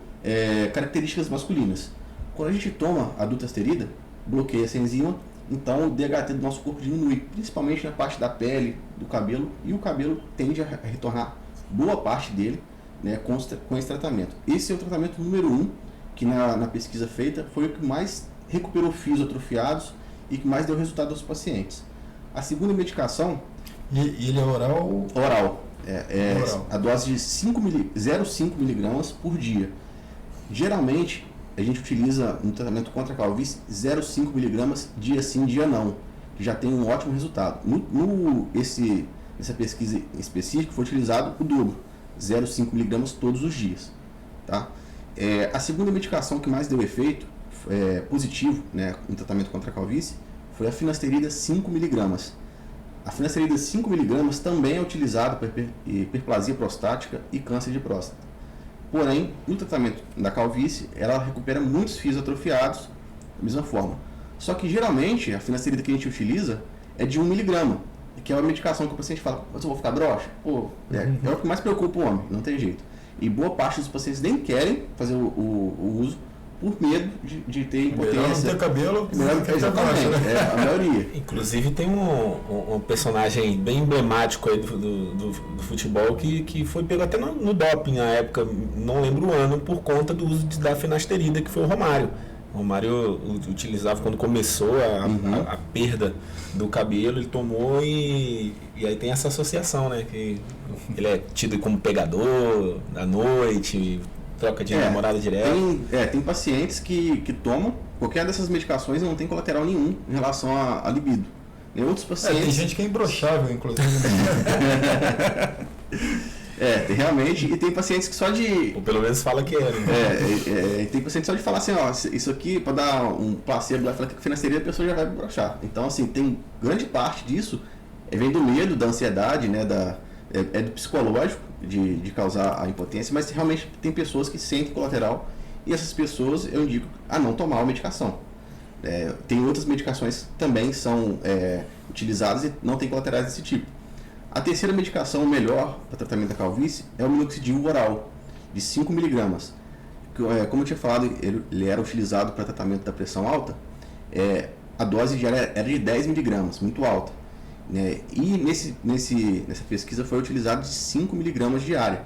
características masculinas. Quando a gente toma a dutasterida, bloqueia essa enzima, então o DHT do nosso corpo diminui, principalmente na parte da pele, do cabelo, e o cabelo tende a retornar boa parte dele, né, com esse tratamento. Esse é o tratamento número 1, que na pesquisa feita foi o que mais recuperou fios atrofiados e que mais deu resultado aos pacientes. A segunda medicação... E ele é oral? Oral. Oral. A dose de 0,5 mg por dia. Geralmente, a gente utiliza no tratamento contra a calvície 0,5 mg dia sim, dia não, que já tem um ótimo resultado. Nessa pesquisa específica foi utilizado o dobro, 0,5 mg todos os dias. Tá? A segunda medicação que mais deu efeito positivo, né, no tratamento contra a calvície foi a finasterida 5 mg. A finasterida 5 mg também é utilizada para hiperplasia prostática e câncer de próstata. Porém, no tratamento da calvície, ela recupera muitos fios atrofiados da mesma forma. Só que geralmente a finasterida que a gente utiliza é de 1 mg, que é uma medicação que o paciente fala, mas eu vou ficar broxa? É o que mais preocupa o homem, não tem jeito. E boa parte dos pacientes nem querem fazer o uso por medo de ter impotência. Melhor não ter cabelo, exatamente, a maioria. Inclusive tem um personagem bem emblemático aí do futebol que foi pego até no doping na época, não lembro o ano, por conta do uso da finasterida, que foi o Romário. O Romário utilizava quando começou a perda do cabelo, ele tomou e aí tem essa associação, né? Que ele é tido como pegador da noite, troca de namorada direto. Tem pacientes que tomam qualquer dessas medicações e não tem colateral nenhum em relação a libido. Tem outros pacientes... tem gente que é imbrochável, inclusive. Realmente, e tem pacientes que só de... Ou pelo menos fala que é, né? Tem pacientes só de falar assim, isso aqui, para dar um placebo lá, falar que finasterida, a pessoa já vai brochar. Então, assim, tem grande parte disso, vem do medo, da ansiedade, né, do psicológico, de causar a impotência, mas realmente tem pessoas que sentem colateral, e essas pessoas eu indico a não tomar a medicação. Tem outras medicações que também são utilizadas e não tem colaterais desse tipo. A terceira medicação melhor para tratamento da calvície é o minoxidil oral, de 5 mg. como eu tinha falado, ele era utilizado para tratamento da pressão alta, a dose já era de 10 miligramas, muito alta. Né? E nessa pesquisa foi utilizado de 5 miligramas diária.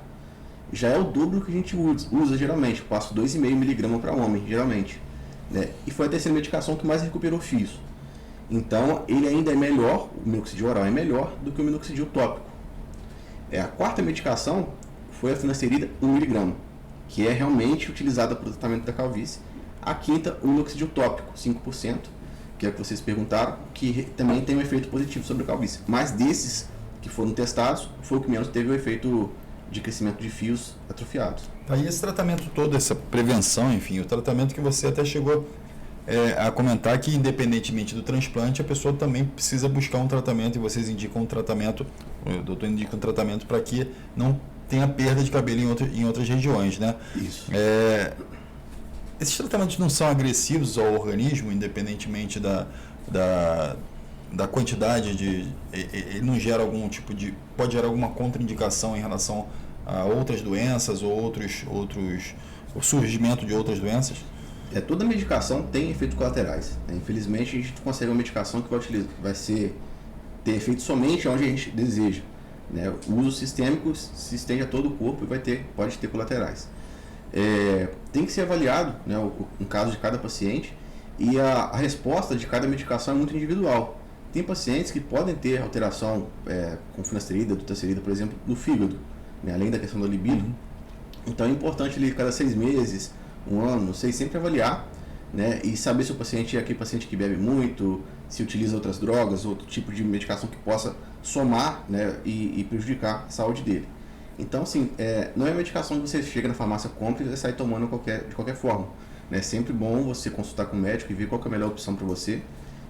Já é o dobro que a gente usa geralmente, eu passo 2,5 miligramas para homem, geralmente. Né? E foi a terceira medicação que mais recuperou fios. Então, ele ainda é melhor, o minoxidil oral é melhor do que o minoxidil tópico. A quarta medicação foi a finasterida 1 miligrama, que é realmente utilizada para o tratamento da calvície. A quinta, o minoxidil tópico, 5%, que é o que vocês perguntaram, que também tem um efeito positivo sobre a calvície. Mas desses que foram testados, foi o que menos teve o efeito de crescimento de fios atrofiados. Aí esse tratamento todo, essa prevenção, enfim, o tratamento que você até chegou a comentar que, independentemente do transplante, a pessoa também precisa buscar um tratamento, e vocês indicam um tratamento, o doutor indica um tratamento para que não tenha perda de cabelo em outras regiões, né? Isso. Esses tratamentos não são agressivos ao organismo, independentemente da quantidade ele não gera algum tipo de... pode gerar alguma contraindicação em relação a outras doenças ou o surgimento de outras doenças? Toda medicação tem efeitos colaterais. Né? Infelizmente, a gente não consegue uma medicação que vai ter efeito somente onde a gente deseja. Né? O uso sistêmico se estende a todo o corpo e pode ter colaterais. Tem que ser avaliado, né, o caso de cada paciente, e a resposta de cada medicação é muito individual. Tem pacientes que podem ter alteração com finasterida, dutasterida, por exemplo, no fígado, né, além da questão da libido. Então é importante ele, cada 6 meses, 1 ano, não sei, sempre avaliar, né, e saber se o paciente é aquele paciente que bebe muito, se utiliza outras drogas, outro tipo de medicação que possa somar, né, e prejudicar a saúde dele. Então, assim, não é medicação que você chega na farmácia, compra e sai tomando de qualquer forma. É sempre bom você consultar com o médico e ver qual que é a melhor opção para você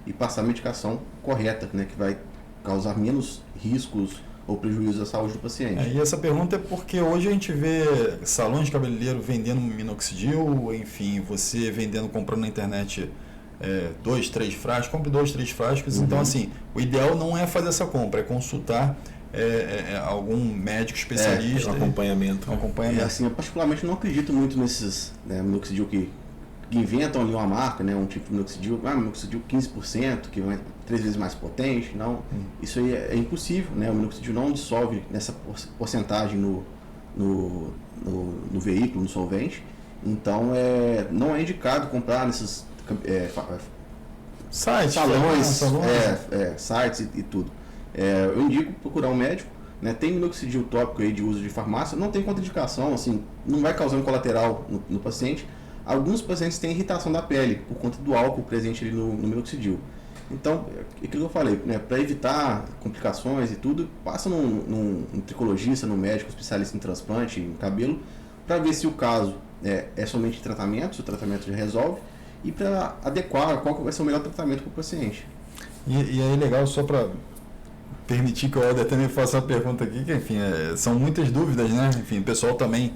e passar a medicação correta, né, que vai causar menos riscos ou prejuízos à saúde do paciente. E essa pergunta é porque hoje a gente vê salões de cabeleireiro vendendo minoxidil, enfim, você comprando na internet 2, 3 frascos, compre 2, 3 frascos. Então, assim, o ideal não é fazer essa compra, é consultar algum médico especialista. Um acompanhamento. Assim, eu particularmente não acredito muito nesses minoxidil que inventam ali uma marca, né, um tipo de minoxidil 15%, que é 3 vezes mais potente. Não, isso aí é impossível, né? O minoxidil não dissolve nessa porcentagem no veículo, no solvente. Então, não é indicado comprar nesses sites, salões, sites e tudo. Eu indico procurar um médico, né? Tem minoxidil tópico aí de uso de farmácia, não tem contraindicação, assim, não vai causar um colateral no paciente. Alguns pacientes têm irritação da pele por conta do álcool presente ali no minoxidil. Então, é aquilo que eu falei, né? Para evitar complicações e tudo, passa num tricologista, num médico especialista em transplante, em cabelo, para ver se o caso é somente tratamento, se o tratamento já resolve, e para adequar qual que vai ser o melhor tratamento para o paciente. E aí, legal, só para permitir que o Helder também faça uma pergunta aqui, que, enfim, são muitas dúvidas, né? Enfim, o pessoal também,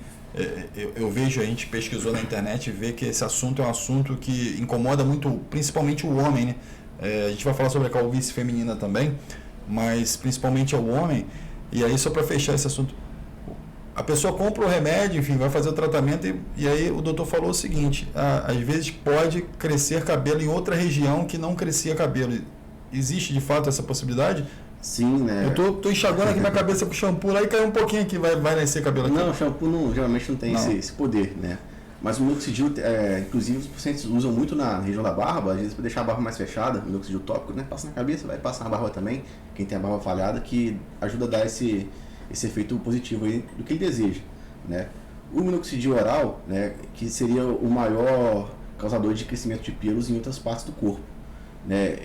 eu vejo, a gente pesquisou na internet e vê que esse assunto é um assunto que incomoda muito, principalmente o homem, né? A gente vai falar sobre a calvície feminina também, mas principalmente ao homem. E aí, só para fechar esse assunto, a pessoa compra o remédio, enfim, vai fazer o tratamento e aí o doutor falou o seguinte: às vezes pode crescer cabelo em outra região que não crescia cabelo. Existe de fato essa possibilidade? Sim, né? Eu tô enxaguando aqui minha cabeça com shampoo, lá e caiu um pouquinho aqui, vai nascer cabelo aqui. Não, o shampoo geralmente não tem esse poder, né? Mas o minoxidil, inclusive os pacientes usam muito na região da barba, às vezes para deixar a barba mais fechada, o minoxidil tópico, né? Passa na cabeça, vai passar na barba também, quem tem a barba falhada, que ajuda a dar esse efeito positivo aí do que ele deseja, né? O minoxidil oral, né, que seria o maior causador de crescimento de pelos em outras partes do corpo, né?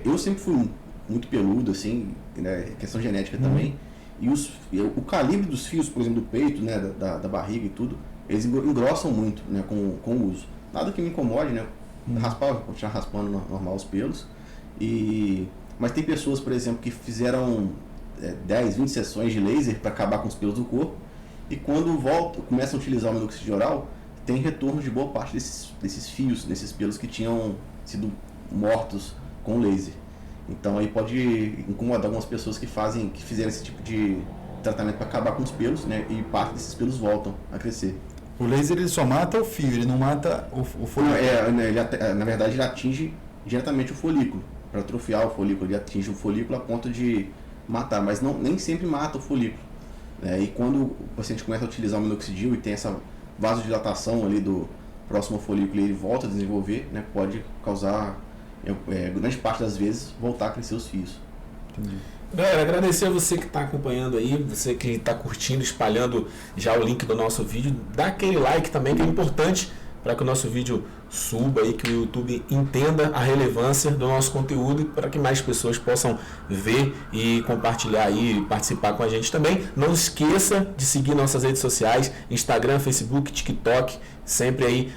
Eu sempre fui muito peludo, assim, né, questão genética também, e o calibre dos fios, por exemplo, do peito, né, da barriga e tudo, eles engrossam muito, né, com o uso. Nada que me incomode, né? Continuar raspando normal os pelos. Mas tem pessoas, por exemplo, que fizeram 10, 20 sessões de laser para acabar com os pelos do corpo, e quando começam a utilizar o minoxidil oral, tem retorno de boa parte desses fios, desses pelos que tinham sido mortos com laser. Então aí pode incomodar algumas pessoas que fizeram esse tipo de tratamento para acabar com os pelos, né, e parte desses pelos voltam a crescer. O laser ele só mata o fio, ele não mata o folículo. Na verdade ele atinge diretamente o folículo. Para atrofiar o folículo, ele atinge o folículo a ponto de matar, mas nem sempre mata o folículo. E quando o paciente começa a utilizar o minoxidil e tem essa vasodilatação ali do próximo folículo e ele volta a desenvolver, né, pode causar, grande parte das vezes, voltar a crescer os fios. Entendi. Galera, agradecer a você que está acompanhando aí, você que está curtindo, espalhando já o link do nosso vídeo. Dá aquele like também, que é importante para que o nosso vídeo suba aí, que o YouTube entenda a relevância do nosso conteúdo e para que mais pessoas possam ver e compartilhar aí, participar com a gente também. Não esqueça de seguir nossas redes sociais, Instagram, Facebook, TikTok, sempre aí,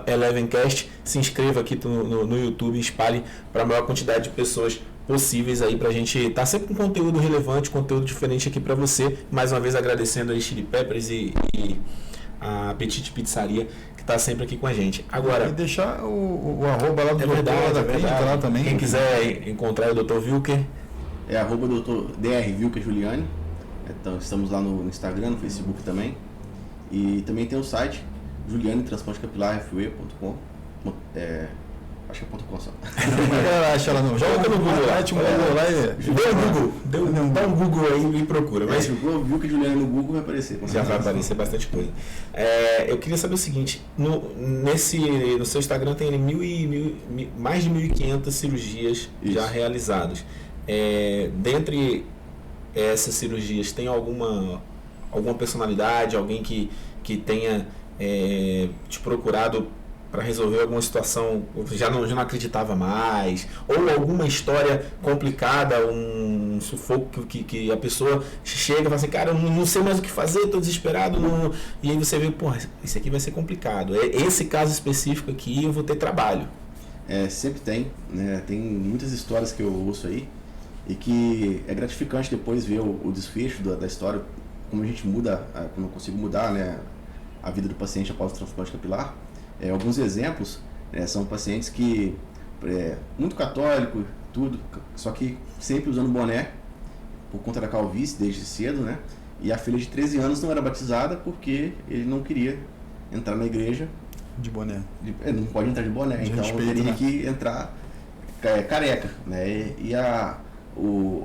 @elevencast. Se inscreva aqui no YouTube e espalhe para a maior quantidade de pessoas possíveis aí, pra gente estar sempre com conteúdo relevante, conteúdo diferente aqui para você. Mais uma vez agradecendo a Chili Peppers e a Apetite Pizzaria, que está sempre aqui com a gente. Agora, e deixar o arroba lá do doutor da clínica lá também. Quem quiser encontrar o Dr. Wilker, é @Dr. Wilker Juliani. Então estamos lá no Instagram, no Facebook também. E também tem o site julianetransplantecapillarfue.com. Acho que é .com só. Acha lá não. Joga no Google lá, dá um Google aí e procura. Mas viu que Juliano no Google vai aparecer. Já vai aparecer bastante coisa. Eu queria saber o seguinte, no seu Instagram tem mais de 1.500 cirurgias já realizadas. Dentre essas cirurgias, tem alguma personalidade, alguém que tenha te procurado para resolver alguma situação, já não acreditava mais, ou alguma história complicada, um sufoco que a pessoa chega e fala assim, cara, eu não sei mais o que fazer, estou desesperado, e aí você vê, porra, isso aqui vai ser complicado. Esse caso específico aqui eu vou ter trabalho. Sempre tem, né? Tem muitas histórias que eu ouço aí, e que é gratificante depois ver o desfecho da história, como a gente muda, como eu consigo mudar, né, a vida do paciente após o transplante capilar. Alguns exemplos são pacientes que muito católico, tudo, só que sempre usando boné por conta da calvície desde cedo, né? E a filha de 13 anos não era batizada porque ele não queria entrar na igreja de boné. Não pode entrar de boné, de então respeito, teria que entrar careca, né? E a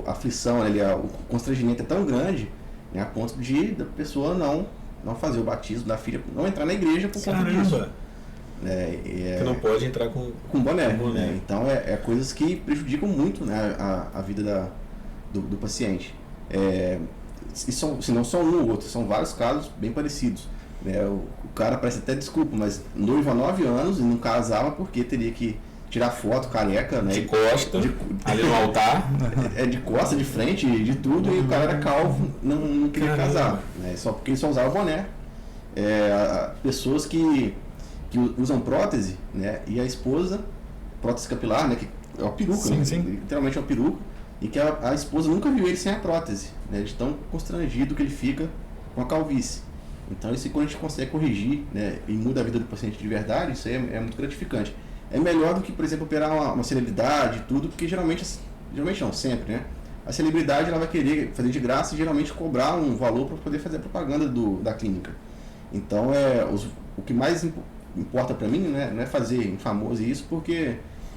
aflição, o constrangimento é tão grande, né, a ponto da pessoa não fazer o batismo da filha, não entrar na igreja por conta disso. Que não pode entrar com boné. Né? Então coisas que prejudicam muito, né, a vida do paciente. Se não só um ou outro, são vários casos bem parecidos. Né? O cara parece até desculpa, mas noivo há 9 anos e não casava porque teria que tirar foto careca, né? De costa, ali no altar. De costa, de frente, de tudo, e o cara era calvo, não queria casar. Né? Só porque ele só usava boné. Pessoas que usam prótese, né? E a esposa, prótese capilar, né? Que é uma peruca, sim, né? Sim. Literalmente é uma peruca, e que a esposa nunca viu ele sem a prótese, né? De tão constrangido que ele fica com a calvície. Então isso, quando a gente consegue corrigir, né, e muda a vida do paciente de verdade, isso aí é muito gratificante. É melhor do que, por exemplo, operar uma celebridade e tudo, porque geralmente não, sempre, né? A celebridade ela vai querer fazer de graça e geralmente cobrar um valor para poder fazer a propaganda da clínica. Então o que mais importa para mim, né, não é fazer um famoso isso, porque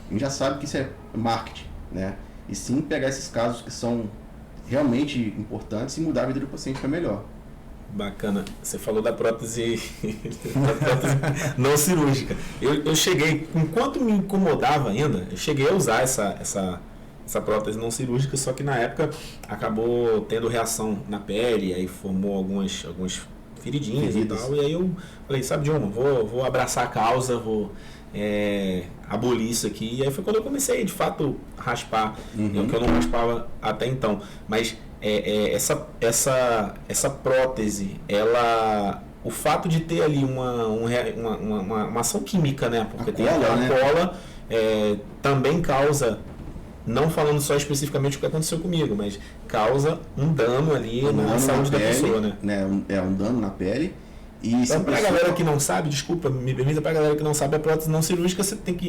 a gente já sabe que isso é marketing, né? E sim pegar esses casos que são realmente importantes e mudar a vida do paciente para melhor. Bacana. Você falou da prótese, não cirúrgica. Eu cheguei, enquanto me incomodava ainda, eu cheguei a usar essa prótese não cirúrgica, só que na época acabou tendo reação na pele, aí formou algumas feridinhas e tal, e aí eu falei, sabe de uma, vou abraçar a causa, vou abolir isso aqui, e aí foi quando eu comecei de fato a raspar, que eu não raspava até então, mas essa prótese, o fato de ter ali uma ação química, né, porque tem a cola, também causa, não falando só especificamente o que aconteceu comigo, mas causa um dano ali na saúde da pessoa, né? Um dano na pele. E então, pra galera que não sabe, desculpa, me permita, pra galera que não sabe, a prótese não cirúrgica,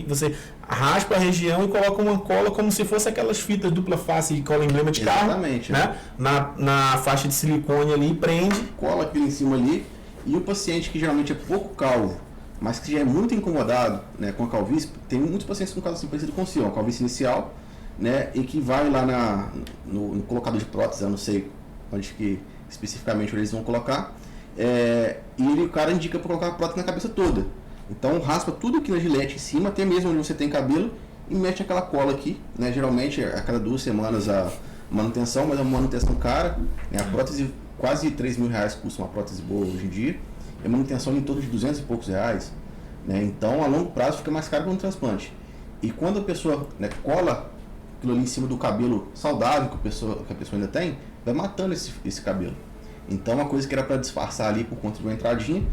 você raspa a região e coloca uma cola como se fosse aquelas fitas dupla face de cola emblema de carro. Exatamente. Né? Na faixa de silicone ali, prende. Cola aquilo em cima ali E o paciente que geralmente é pouco calvo, mas que já é muito incomodado, né, com a calvície, tem muitos pacientes com caso assim parecido com o seu, uma calvície inicial, né, e que vai lá no colocador de prótese, eu não sei onde que especificamente eles vão colocar, e o cara indica para colocar a prótese na cabeça toda. Então raspa tudo aqui na gilete em cima, até mesmo onde você tem cabelo, e mete aquela cola aqui, né, geralmente a cada 2 semanas a manutenção, mas é uma manutenção cara, né, a prótese quase R$3.000 custa uma prótese boa hoje em dia, e a manutenção em torno de R$200 e poucos, né, então a longo prazo fica mais caro que um transplante. E quando a pessoa, né, cola aquilo ali em cima do cabelo saudável que a pessoa ainda tem, vai matando esse cabelo. Então uma coisa que era para disfarçar ali por conta de uma entradinha,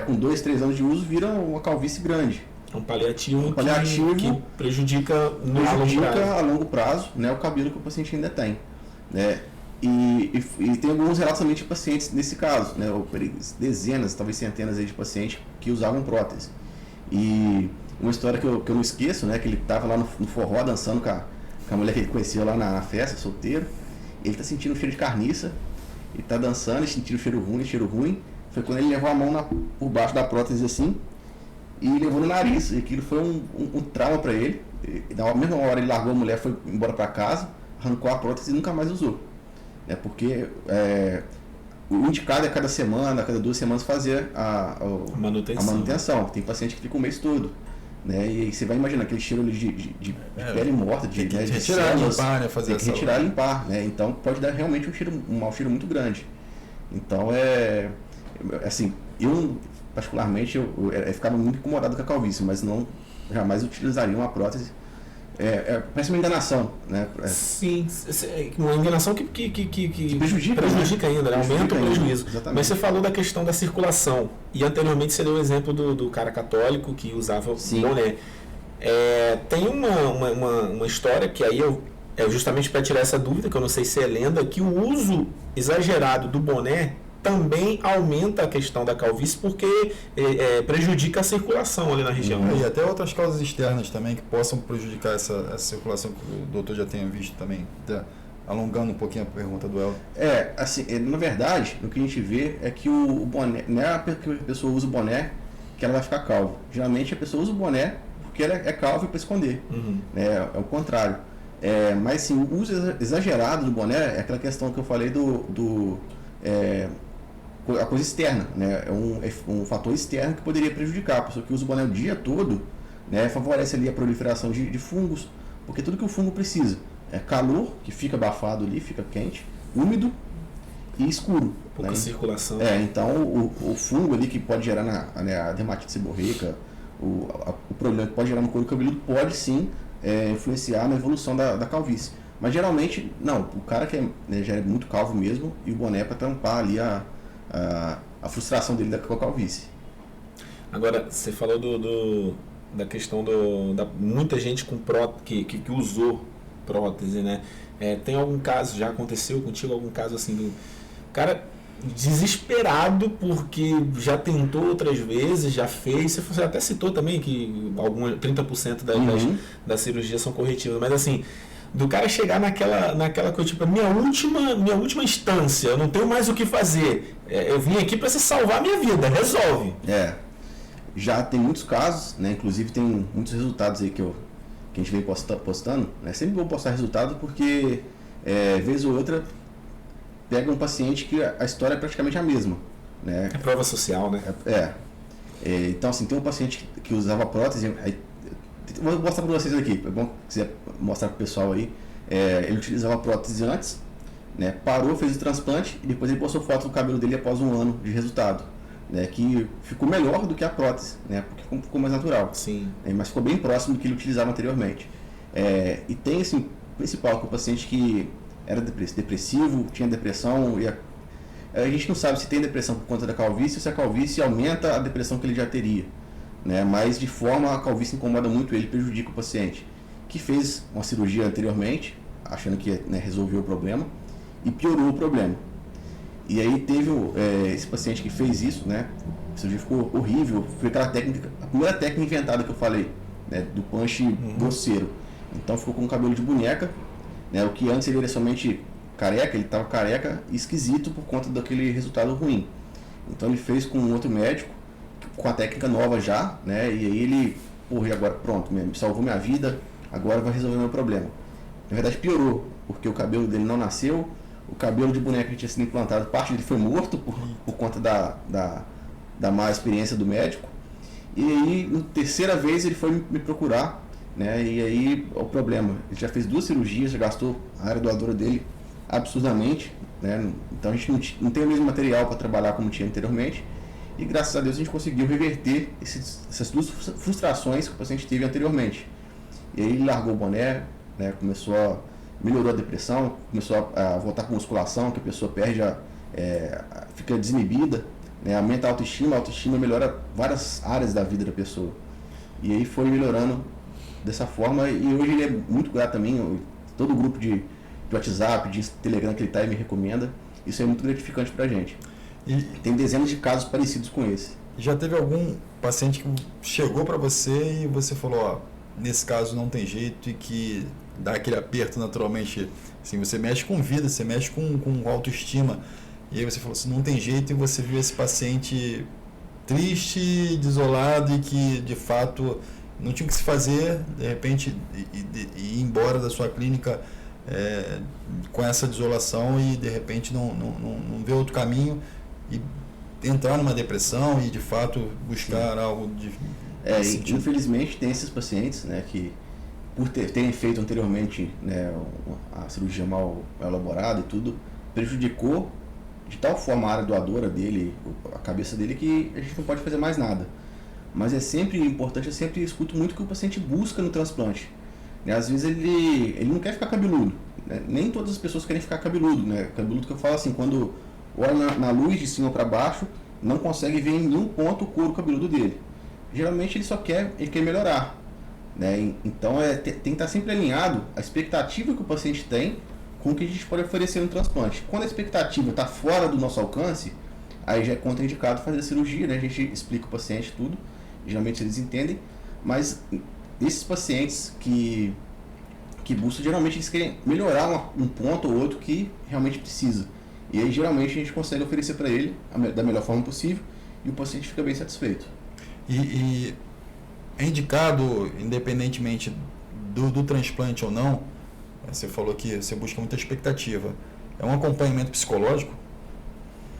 com 2, 3 anos de uso vira uma calvície grande. Um paliativo que prejudica a longo prazo, né, o cabelo que o paciente ainda tem, né? E tem alguns relatos também de pacientes nesse caso, né, dezenas, talvez centenas aí de pacientes que usavam prótese. E uma história que eu não esqueço, né, que ele estava lá no forró dançando com a mulher que ele conhecia lá na festa, solteiro. Ele está sentindo um cheiro de carniça, ele está dançando e sentindo cheiro ruim. Foi quando ele levou a mão por baixo da prótese assim e levou no nariz. E aquilo foi um trauma para ele. E na mesma hora ele largou a mulher, foi embora para casa, arrancou a prótese e nunca mais usou. Porque o indicado é cada semana, cada 2 semanas fazer a manutenção. Tem paciente que fica o mês todo. Né? E você vai imaginar aquele cheiro de pele morta, de retirar, limpar, né? Fazer tem que retirar e limpar, né? Então pode dar realmente um mau cheiro muito grande. Então assim, eu particularmente eu ficava muito incomodado com a calvície, mas não jamais utilizaria uma prótese. Parece uma enganação, né? Sim, uma enganação que prejudica ainda, né? Aumenta o prejuízo. Exatamente. Mas você falou da questão da circulação, e anteriormente você deu o exemplo do cara católico que usava boné. Tem uma história que aí justamente para tirar essa dúvida, que eu não sei se é lenda, que o uso exagerado do boné também aumenta a questão da calvície porque prejudica a circulação ali na região. E até outras causas externas também que possam prejudicar essa circulação que o doutor já tenha visto também. Alongando um pouquinho a pergunta do Elton. Assim, na verdade, o que a gente vê é que o boné, não é porque a pessoa usa o boné que ela vai ficar calva. Geralmente a pessoa usa o boné porque ela é calva para esconder. Uhum. É o contrário. Mas sim, o uso exagerado do boné é aquela questão que eu falei a coisa externa, né? É um fator externo que poderia prejudicar. A pessoa que usa o boné o dia todo, né, favorece ali a proliferação de fungos, porque tudo que o fungo precisa é calor, que fica abafado ali, fica quente, úmido e escuro. Pouca circulação. Então o fungo ali que pode gerar a dermatite seborreica, o problema que pode gerar no couro cabeludo pode sim influenciar na evolução da calvície. Mas geralmente, não, o cara que já é muito calvo mesmo, e o boné é para tampar ali a frustração dele com a calvície. Agora, você falou da questão da muita gente com que usou prótese, né? Tem algum caso, já aconteceu contigo algum caso assim do cara desesperado porque já tentou outras vezes, já fez, você até citou também que 30% das cirurgias são corretivas, mas assim, do cara chegar naquela coisa, tipo, minha última instância, eu não tenho mais o que fazer, eu vim aqui para você salvar a minha vida, resolve. Já tem muitos casos, né? Inclusive tem muitos resultados aí que a gente vem postando, né? Sempre vou postar resultado porque vez ou outra pega um paciente que a história é praticamente a mesma, né? É prova social, né? Então assim, tem um paciente que usava prótese, vou mostrar para vocês aqui, é bom se quiser mostrar para o pessoal aí. Ele utilizava a prótese antes, né, parou, fez o transplante e depois ele postou foto do cabelo dele após 1 ano de resultado, né, que ficou melhor do que a prótese, né, porque ficou mais natural. Sim. Mas ficou bem próximo do que ele utilizava anteriormente. E tem assim, o principal, que o paciente que era depressivo, tinha depressão, e a gente não sabe se tem depressão por conta da calvície ou se a calvície aumenta a depressão que ele já teria. Né, mas de forma a calvície incomoda muito ele, prejudica o paciente, que fez uma cirurgia anteriormente, achando que resolveu o problema, e piorou o problema. E aí teve esse paciente que fez isso, né, a cirurgia ficou horrível, foi aquela técnica, a primeira técnica inventada que eu falei, né, do punch grosseiro. Então ficou com um cabelo de boneca, né, o que antes ele era somente careca, ele estava careca e esquisito por conta daquele resultado ruim. Então ele fez com um outro médico, com a técnica nova já, né? E aí ele, porra, e agora pronto, salvou minha vida, agora vai resolver meu problema. Na verdade piorou, porque o cabelo dele não nasceu, o cabelo de boneca que tinha sido implantado, parte dele foi morto por conta da má experiência do médico. E aí, na terceira vez, ele foi me procurar, né? E aí, o problema, ele já fez 2 cirurgias, já gastou a área doadora dele absurdamente, né? Então a gente não tem o mesmo material para trabalhar como tinha anteriormente. E graças a Deus a gente conseguiu reverter essas 2 frustrações que o paciente teve anteriormente. E aí ele largou o boné, né? Melhorou a depressão, começou a voltar com musculação, que a pessoa perde, fica desinibida, né? Aumenta a autoestima melhora várias áreas da vida da pessoa. E aí foi melhorando dessa forma, e hoje ele é muito grato também, todo o grupo de WhatsApp, de Telegram que ele está e me recomenda, isso é muito gratificante pra gente. E tem dezenas de casos parecidos com esse. Já teve algum paciente que chegou para você e você falou, ó, nesse caso não tem jeito, e que dá aquele aperto naturalmente, assim, você mexe com vida, você mexe com autoestima, e aí você falou assim, não tem jeito, e você viu esse paciente triste, desolado, e que de fato não tinha o que se fazer, de repente ir embora da sua clínica com essa desolação, e de repente não vê outro caminho e entrar numa depressão e de fato buscar Sim. algo de infelizmente tem esses pacientes, né, que por terem feito anteriormente, né, a cirurgia mal elaborada e tudo, prejudicou de tal forma a área doadora dele, a cabeça dele, que a gente não pode fazer mais nada. Mas é sempre importante, eu sempre escuto muito o que o paciente busca no transplante. Né? Às vezes ele não quer ficar cabeludo, né? Nem todas as pessoas querem ficar cabeludo, né? Cabeludo que eu falo assim, quando olha na luz de cima para baixo, não consegue ver em nenhum ponto o couro cabeludo dele. Geralmente ele quer melhorar. Né? Então tem que estar sempre alinhado a expectativa que o paciente tem com o que a gente pode oferecer no transplante. Quando a expectativa está fora do nosso alcance, aí já é contraindicado fazer a cirurgia, né? A gente explica o paciente tudo, geralmente eles entendem, mas esses pacientes que buscam, geralmente eles querem melhorar um ponto ou outro que realmente precisa. E aí geralmente a gente consegue oferecer para ele da melhor forma possível e o paciente fica bem satisfeito. E é indicado, independentemente do transplante ou não, você falou que você busca muita expectativa, é um acompanhamento psicológico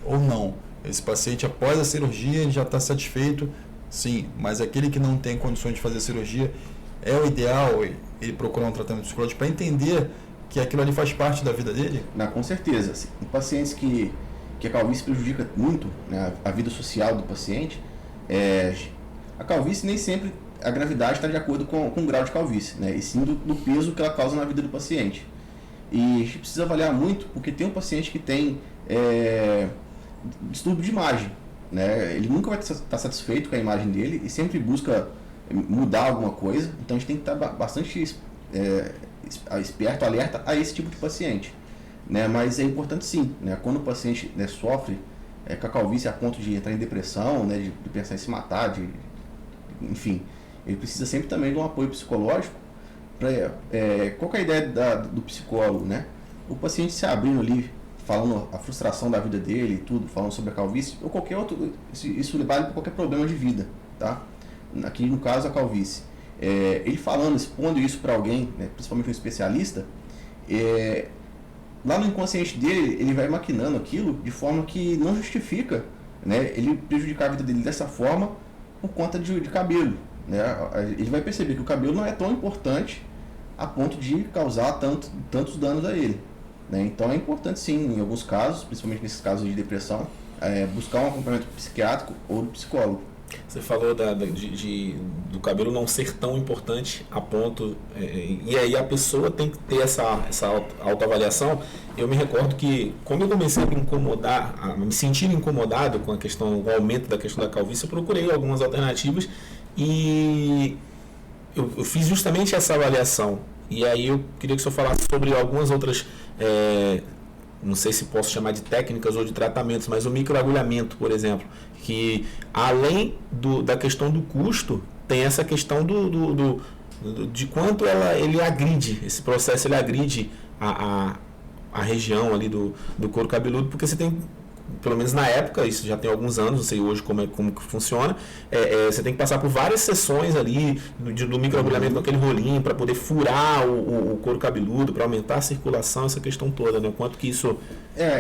ou não? Esse paciente, após a cirurgia, ele já está satisfeito, sim, mas aquele que não tem condições de fazer a cirurgia, é o ideal ele procurar um tratamento psicológico para entender que aquilo ali faz parte da vida dele? Não, com certeza. Em pacientes que a calvície prejudica muito, né, a vida social do paciente, a calvície nem sempre a gravidade está de acordo com o grau de calvície, né, e sim do peso que ela causa na vida do paciente. E a gente precisa avaliar muito, porque tem um paciente que tem distúrbio de imagem, né, ele nunca vai estar satisfeito com a imagem dele e sempre busca mudar alguma coisa, então a gente tem que estar bastante esperto, alerta a esse tipo de paciente, né? Mas é importante sim, né? Quando o paciente, né, sofre com a calvície a ponto de entrar em depressão, né, de pensar em se matar, enfim, ele precisa sempre também de um apoio psicológico. Qual que é a ideia do psicólogo, né? O paciente se abrindo ali, falando a frustração da vida dele e tudo, falando sobre a calvície ou qualquer outro, isso vale para qualquer problema de vida, tá? Aqui no caso a calvície. Ele falando, expondo isso para alguém, né, principalmente um especialista, lá no inconsciente dele, ele vai maquinando aquilo de forma que não justifica, né, ele prejudicar a vida dele dessa forma por conta de cabelo. Né? Ele vai perceber que o cabelo não é tão importante a ponto de causar tantos danos a ele. Né? Então é importante sim, em alguns casos, principalmente nesses casos de depressão, buscar um acompanhamento psiquiátrico ou do psicólogo. Você falou do cabelo não ser tão importante a ponto... e aí a pessoa tem que ter essa autoavaliação. Eu me recordo que quando eu comecei a me sentir incomodado com o aumento da questão da calvície, eu procurei algumas alternativas e eu fiz justamente essa avaliação. E aí eu queria que o senhor falasse sobre algumas outras... não sei se posso chamar de técnicas ou de tratamentos, mas o microagulhamento, por exemplo, que além da questão do custo, tem essa questão de quanto ele agride, esse processo ele agride a região ali do couro cabeludo, porque você tem pelo menos na época, isso já tem alguns anos, não sei hoje como que funciona, você tem que passar por várias sessões ali do microagulhamento com aquele rolinho para poder furar o couro cabeludo, para aumentar a circulação, essa questão toda, né? Quanto que isso...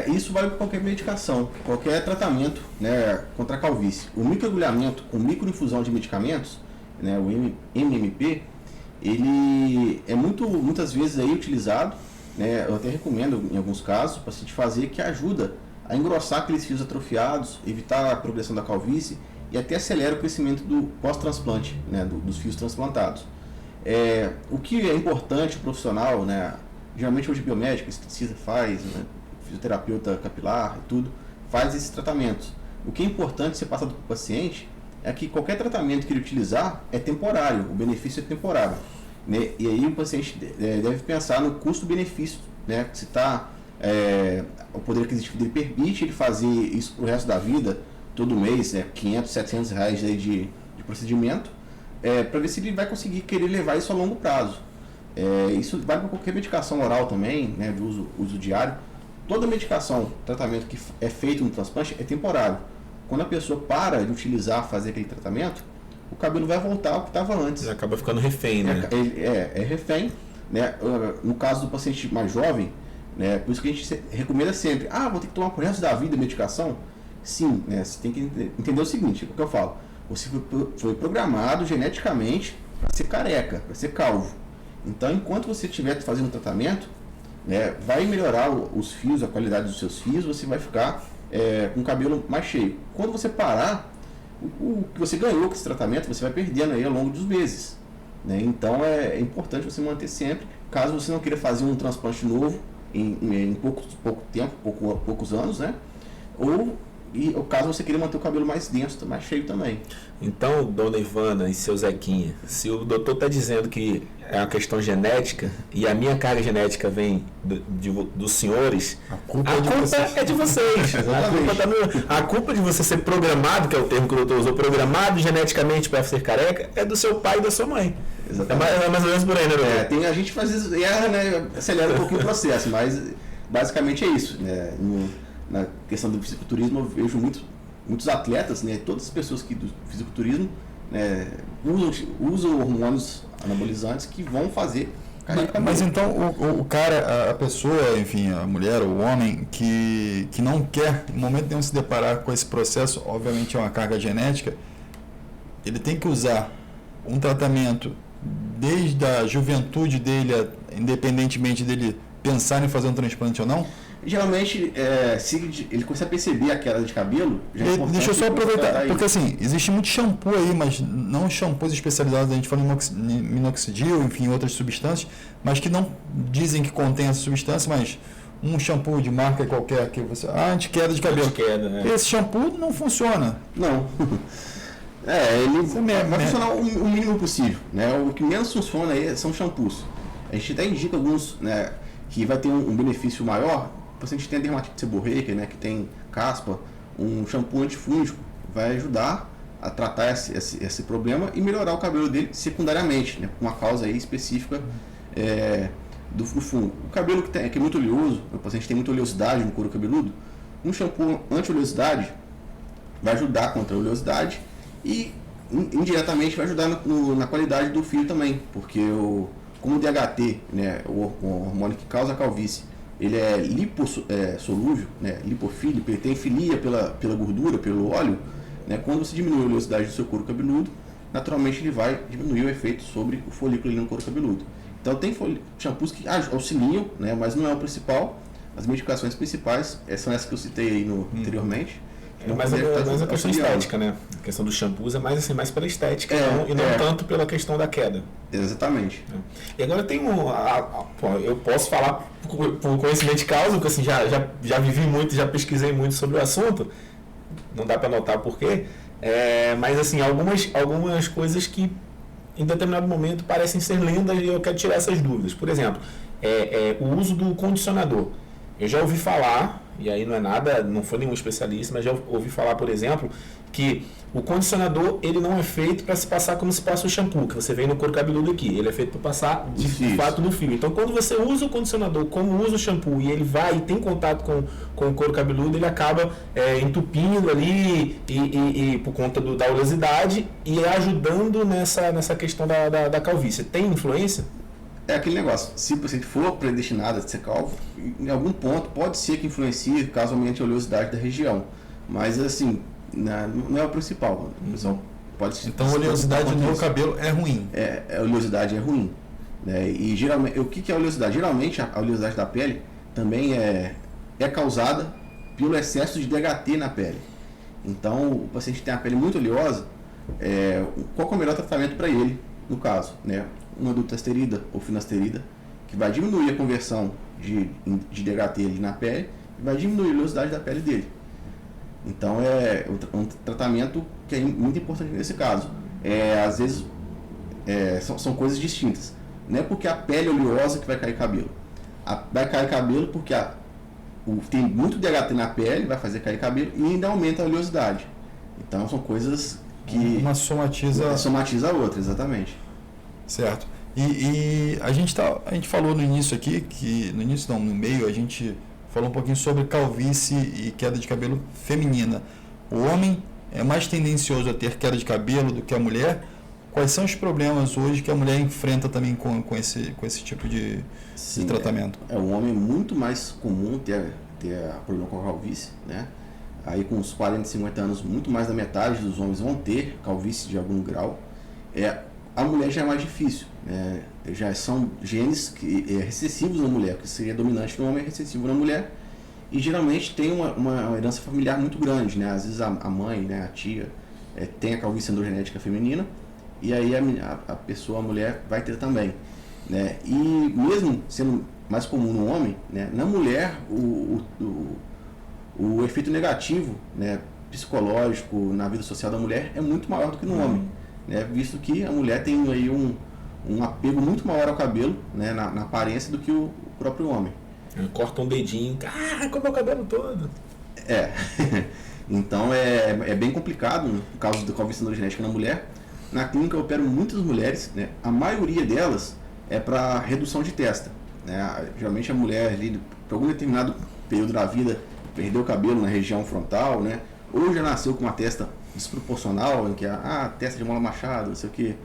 Isso vale para qualquer medicação, qualquer tratamento, né, contra a calvície. O microagulhamento com microinfusão de medicamentos, né, o MMP, ele é muitas vezes aí utilizado, né, eu até recomendo em alguns casos, para a gente fazer, que ajuda a engrossar aqueles fios atrofiados, evitar a progressão da calvície e até acelera o crescimento do pós-transplante, né, dos fios transplantados. O que é importante o profissional, né, geralmente hoje biomédico, esteticista faz, né, fisioterapeuta capilar e tudo, faz esses tratamentos. O que é importante ser passado para o paciente é que qualquer tratamento que ele utilizar é temporário, o benefício é temporário, né? E aí o paciente deve pensar no custo-benefício, né? Se o poder aquisitivo dele permite ele fazer isso pro resto da vida, todo mês, R$500, R$700 aí de procedimento, para ver se ele vai conseguir querer levar isso a longo prazo. Isso vale para qualquer medicação oral também, né, de uso diário. Toda medicação, tratamento que é feito no transplante é temporário. Quando a pessoa para de utilizar, fazer aquele tratamento, o cabelo vai voltar ao que estava antes. Ele acaba ficando refém, né? É refém, né? No caso do paciente mais jovem, né? Por isso que a gente recomenda sempre, vou ter que tomar pro resto da vida a medicação? Sim, né? Você tem que entender o seguinte, o que eu falo, você foi programado geneticamente para ser careca, para ser calvo. Então, enquanto você estiver fazendo o tratamento, né, vai melhorar os fios, a qualidade dos seus fios, você vai ficar com o cabelo mais cheio. Quando você parar, o que você ganhou com esse tratamento, você vai perdendo aí ao longo dos meses, né? Então é importante você manter sempre, caso você não queira fazer um transplante novo em pouco tempo, poucos anos, né? Ou caso você queira manter o cabelo mais denso, mais cheio também. Então, dona Ivana e seu Zequinha, se o doutor está dizendo que é uma questão genética e a minha carga genética vem dos senhores, a culpa é de vocês. A culpa de você ser programado, que é o termo que o doutor usou, programado geneticamente para ser careca, é do seu pai e da sua mãe. É mais ou menos por aí, né, doutor? A gente faz isso, erra, né, acelera um pouquinho o processo, mas basicamente é isso, né? Na questão do fisiculturismo, eu vejo muitos atletas, né, todas as pessoas do fisiculturismo, né, usam hormônios anabolizantes que vão fazer careca. Mas então o cara, a pessoa, enfim, a mulher ou o homem que não quer em momento nenhum se deparar com esse processo, obviamente é uma carga genética, ele tem que usar um tratamento desde a juventude dele, independentemente dele pensar em fazer um transplante ou não? Geralmente, se ele começa a perceber a queda de cabelo... Deixa eu só aproveitar, porque assim, existe muito shampoo aí, mas não shampoos especializados, a gente fala em minoxidil, enfim, outras substâncias, mas que não dizem que contém essa substância, mas um shampoo de marca qualquer que você... anti-queda de cabelo. Anti-queda, né? Esse shampoo não funciona. Não. Ele vai funcionar o mínimo possível, né? O que menos funciona aí são shampoos. A gente até indica alguns, né, que vai ter um benefício maior. O paciente tem dermatite seborreica, né, que tem caspa, um shampoo antifúngico vai ajudar a tratar esse problema e melhorar o cabelo dele secundariamente, né, por uma causa aí específica do fungo. O cabelo que é muito oleoso, o paciente tem muita oleosidade no couro cabeludo, um shampoo anti-oleosidade vai ajudar contra a oleosidade e indiretamente vai ajudar na qualidade do fio também, porque como o DHT, né, o hormônio que causa a calvície, ele é lipossolúvel, né, lipofílico, ele tem filia pela gordura, pelo óleo, né, quando você diminui a oleosidade do seu couro cabeludo, naturalmente ele vai diminuir o efeito sobre o folículo ali no couro cabeludo. Então tem shampoos que auxiliam, né, mas não é o principal. As medicações principais são essas que eu citei aí anteriormente. Mas a questão estética, né? A questão dos shampoos é mais pela estética e não tanto pela questão da queda. Exatamente. E agora tem eu posso falar por conhecimento de causa, porque assim, já vivi muito, já pesquisei muito sobre o assunto, não dá para notar por quê, mas assim, algumas coisas que em determinado momento parecem ser lendas e eu quero tirar essas dúvidas. Por exemplo, o uso do condicionador. Eu já ouvi falar, e aí não é nada, não foi nenhum especialista, mas já ouvi falar, por exemplo, que o condicionador ele não é feito para se passar como se passa o shampoo, que você vê no couro cabeludo aqui. Ele é feito para passar de fato no fio. Então, quando você usa o condicionador como usa o shampoo e ele vai e tem contato com o couro cabeludo, ele acaba entupindo ali e por conta da oleosidade e ajudando nessa questão da calvície. Tem influência? É aquele negócio, se o paciente for predestinado a ser calvo, em algum ponto pode ser que influencie caso aumente a oleosidade da região. Mas assim, não é o principal. Então a oleosidade no cabelo é ruim. A oleosidade é ruim. Né? E geralmente, o que é a oleosidade? Geralmente a oleosidade da pele também é causada pelo excesso de DHT na pele. Então o paciente tem a pele muito oleosa, qual é o melhor tratamento para ele, no caso? Né? Uma dutasterida ou finasterida, que vai diminuir a conversão de DHT ali na pele e vai diminuir a oleosidade da pele dele. Então é um tratamento que é muito importante nesse caso. Às vezes são coisas distintas. Não é porque a pele é oleosa que vai cair cabelo. Vai cair cabelo porque tem muito DHT na pele, vai fazer cair cabelo e ainda aumenta a oleosidade. Então são coisas que... Uma somatiza a outra, exatamente. Certo. E a gente falou no início aqui, no meio, a gente falou um pouquinho sobre calvície e queda de cabelo feminina. O homem é mais tendencioso a ter queda de cabelo do que a mulher. Quais são os problemas hoje que a mulher enfrenta também com esse tipo de tratamento? O homem é muito mais comum ter problema com a calvície, né? Aí com uns 40, 50 anos, muito mais da metade dos homens vão ter calvície de algum grau. A mulher já é mais difícil, né? Já são genes recessivos na mulher, que seria dominante no homem, é recessivo na mulher, e geralmente tem uma herança familiar muito grande, né? Às vezes a mãe, né, a tia, tem a calvície androgenética feminina, e aí a mulher vai ter também, né? E mesmo sendo mais comum no homem, né, na mulher o efeito negativo, né, psicológico na vida social da mulher é muito maior do que no homem. Né, visto que a mulher tem aí um apego muito maior ao cabelo, né, na aparência do que o próprio homem. Corta um dedinho, corta o cabelo todo. Então é bem complicado no caso da calvície androgenética na mulher. Na clínica eu opero muitas mulheres, né, a maioria delas é para redução de testa. Né, geralmente a mulher ali, por algum determinado período da vida, perdeu o cabelo na região frontal, né, ou já nasceu com uma testa desproporcional, em que a testa de mola machado, não sei o que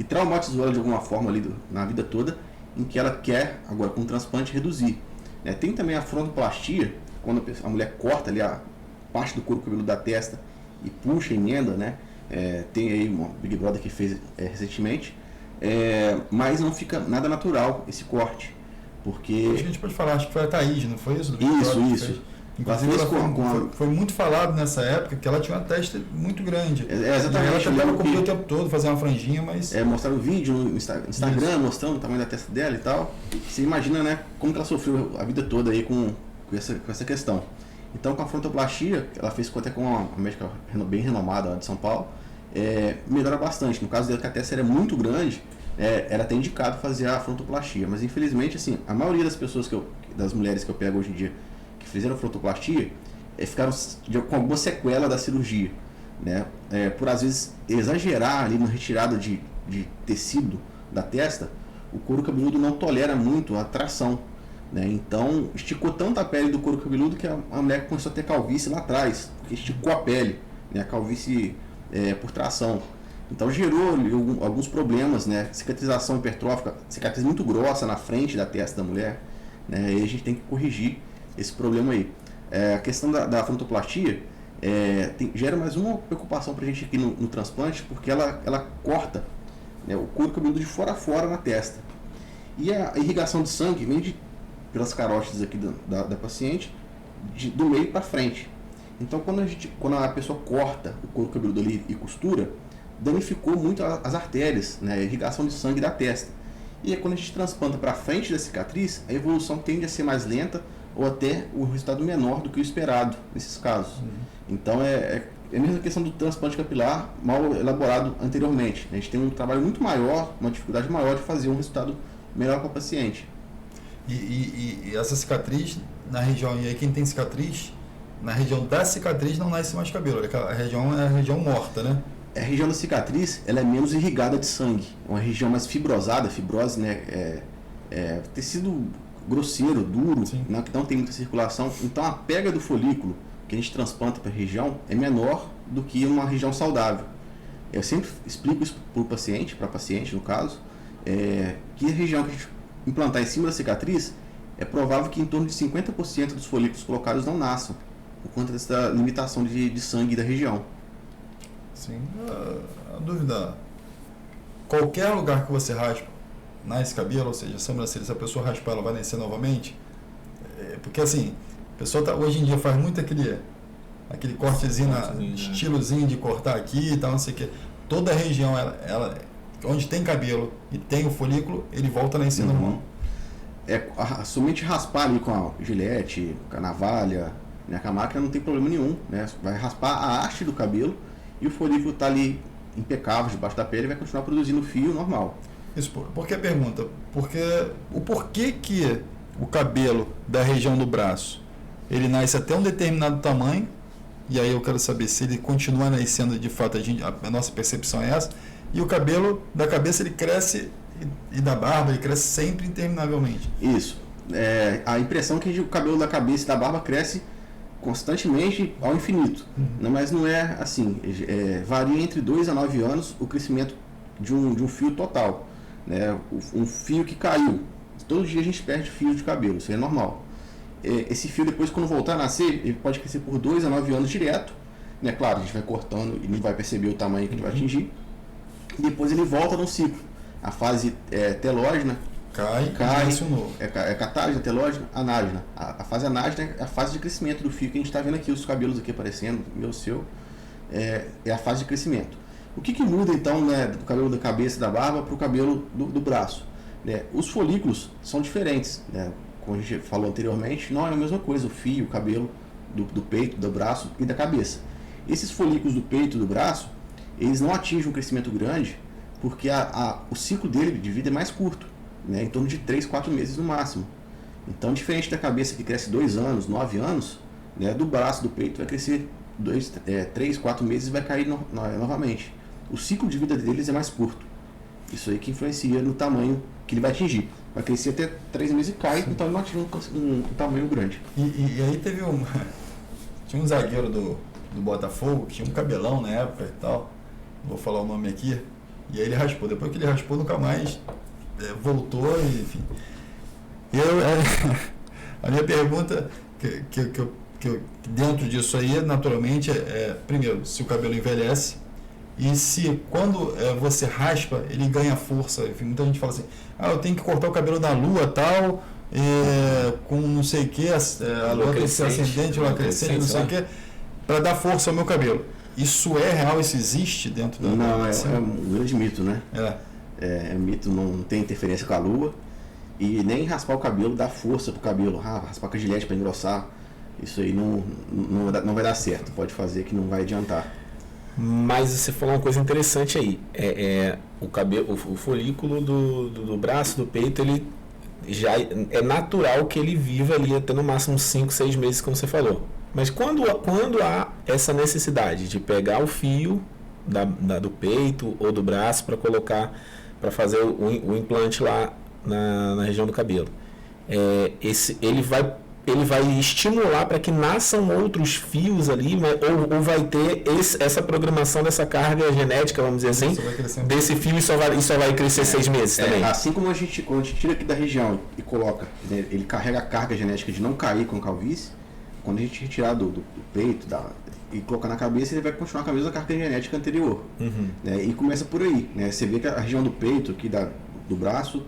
traumatizou ela de alguma forma ali na vida toda, em que ela quer, agora com o transplante, reduzir. Tem também a frontoplastia, quando a mulher corta ali a parte do couro cabeludo da testa e puxa, emenda, né? Tem aí uma Big Brother que fez recentemente, mas não fica nada natural esse corte, porque... Acho que a gente pode falar, acho que foi a Thaís, não foi isso? Isso. Inclusive foi muito falado nessa época que ela tinha uma testa muito grande. Exatamente. Ela tentava cobrir o tempo todo, fazer uma franjinha, mas... Mostraram um vídeo no Instagram, mostrando o tamanho da testa dela e tal. Você imagina, né, como que ela sofreu a vida toda aí com essa questão. Então, com a frontoplastia, ela fez até com uma médica bem renomada lá de São Paulo, melhora bastante. No caso dela, que a testa era muito grande, era até indicado fazer a frontoplastia. Mas, infelizmente, assim, a maioria das pessoas das mulheres que eu pego hoje em dia, que fizeram frontoplastia, ficaram com alguma sequela da cirurgia, né? Por às vezes exagerar ali na retirada de tecido da testa, o couro cabeludo não tolera muito a tração, né? Então esticou tanto a pele do couro cabeludo que a mulher começou a ter calvície lá atrás, porque esticou a pele, né? A calvície por tração. Então gerou alguns problemas, né? Cicatrização hipertrófica, cicatriz muito grossa na frente da testa da mulher, né? E a gente tem que corrigir esse problema aí. A questão da frontoplastia gera mais uma preocupação para a gente aqui no transplante, porque ela corta, né, o couro cabeludo de fora a fora na testa. E a irrigação de sangue vem pelas carótidas aqui da paciente, do meio para frente. Então quando a pessoa corta o couro cabeludo ali e costura, danificou muito as artérias, né, a irrigação de sangue da testa. E aí, quando a gente transplanta para frente da cicatriz, a evolução tende a ser mais lenta, ou até o resultado menor do que o esperado nesses casos. Então é a mesma questão do transplante capilar mal elaborado anteriormente. A gente tem um trabalho muito maior, uma dificuldade maior de fazer um resultado melhor para o paciente. E essa cicatriz na região, e aí quem tem cicatriz, na região da cicatriz não nasce mais cabelo, a região é a região morta, né? A região da cicatriz, ela é menos irrigada de sangue, é uma região mais fibrosada, fibrose, né, tecido grosseiro, duro, né, que não tem muita circulação, então a pega do folículo que a gente transplanta para a região é menor do que uma região saudável. Eu sempre explico isso para a paciente no caso, que a região que a gente implantar em cima da cicatriz, é provável que em torno de 50% dos folículos colocados não nasçam, por conta dessa limitação de sangue da região. Sim, a dúvida, qualquer lugar que você raspa, nasce cabelo, ou seja, a sobrancelha, se a pessoa raspar, ela vai nascer novamente? Porque assim, a pessoa hoje em dia faz muito aquele cortezinho, estilozinho de cortar aqui e tal, não sei o que. Toda a região, ela onde tem cabelo e tem o folículo, ele volta a nascer normal. Somente raspar ali com a gilete, com a navalha, né, com a máquina não tem problema nenhum, né? Vai raspar a haste do cabelo e o folículo está ali impecável debaixo da pele e vai continuar produzindo fio normal. Isso, por que a pergunta? Porque o porquê que o cabelo da região do braço, ele nasce até um determinado tamanho, e aí eu quero saber se ele continua nascendo de fato, a nossa percepção é essa, e o cabelo da cabeça ele cresce, e da barba ele cresce sempre interminavelmente. Isso. A impressão é que o cabelo da cabeça e da barba cresce constantemente ao infinito, mas não é assim, varia entre 2 a 9 anos o crescimento de um fio total, né? Um fio que caiu, todo dia a gente perde fio de cabelo, isso é normal. Esse fio depois, quando voltar a nascer, ele pode crescer por 2 a 9 anos direto, né? Claro, a gente vai cortando e não vai perceber o tamanho que ele vai atingir, e depois ele volta num ciclo, a fase telógena cai, catágena, telógena, anágena. A fase anágena é a fase de crescimento do fio que a gente está vendo aqui, os cabelos aqui aparecendo, meu, seu, é a fase de crescimento. O que muda então, né, do cabelo da cabeça e da barba para o cabelo do braço? Né? Os folículos são diferentes, né? Como a gente falou anteriormente, não é a mesma coisa o fio, o cabelo do peito, do braço e da cabeça. Esses folículos do peito e do braço, eles não atingem um crescimento grande porque o ciclo dele de vida é mais curto, né, em torno de 3, 4 meses no máximo. Então, diferente da cabeça que cresce 2 anos, 9 anos, né, do braço, do peito vai crescer 3, 4 meses e vai cair novamente. O ciclo de vida deles é mais curto. Isso aí que influencia no tamanho que ele vai atingir. Vai crescer até 3 meses e cai, então ele não atinge um tamanho grande. E aí tinha um zagueiro do Botafogo que tinha um cabelão na época e tal, vou falar o nome aqui, e aí ele raspou. Depois que ele raspou, nunca mais voltou, e, enfim. A minha pergunta, que dentro disso aí, naturalmente, primeiro, se o cabelo envelhece, e se quando você raspa, ele ganha força. Enfim, muita gente fala assim, eu tenho que cortar o cabelo da lua tal, com não sei o que, a lua tem que ser ascendente, lua crescente, não sei o que, para dar força ao meu cabelo. Isso é real? Isso existe dentro da Não, é um grande mito, né? É mito, não tem interferência com a lua, e nem raspar o cabelo dá força pro cabelo, raspar com a gilete para engrossar, isso aí não vai dar certo, pode fazer que não vai adiantar. Mas você falou uma coisa interessante aí, o cabelo, o folículo do braço, do peito, ele já é natural que ele viva ali até no máximo 5, 6 meses, como você falou. Mas quando há essa necessidade de pegar o fio do peito ou do braço para colocar, para fazer o implante lá na região do cabelo, ele vai estimular para que nasçam outros fios ali, ou vai ter essa programação dessa carga genética, vamos dizer assim, desse fio e só vai crescer 6 meses também. Assim como quando a gente tira aqui da região e coloca, né, ele carrega a carga genética de não cair com calvície. Quando a gente retirar do peito e colocar na cabeça, ele vai continuar com a mesma carga genética anterior. Né? E começa por aí. Né? Você vê que a região do peito, aqui do braço,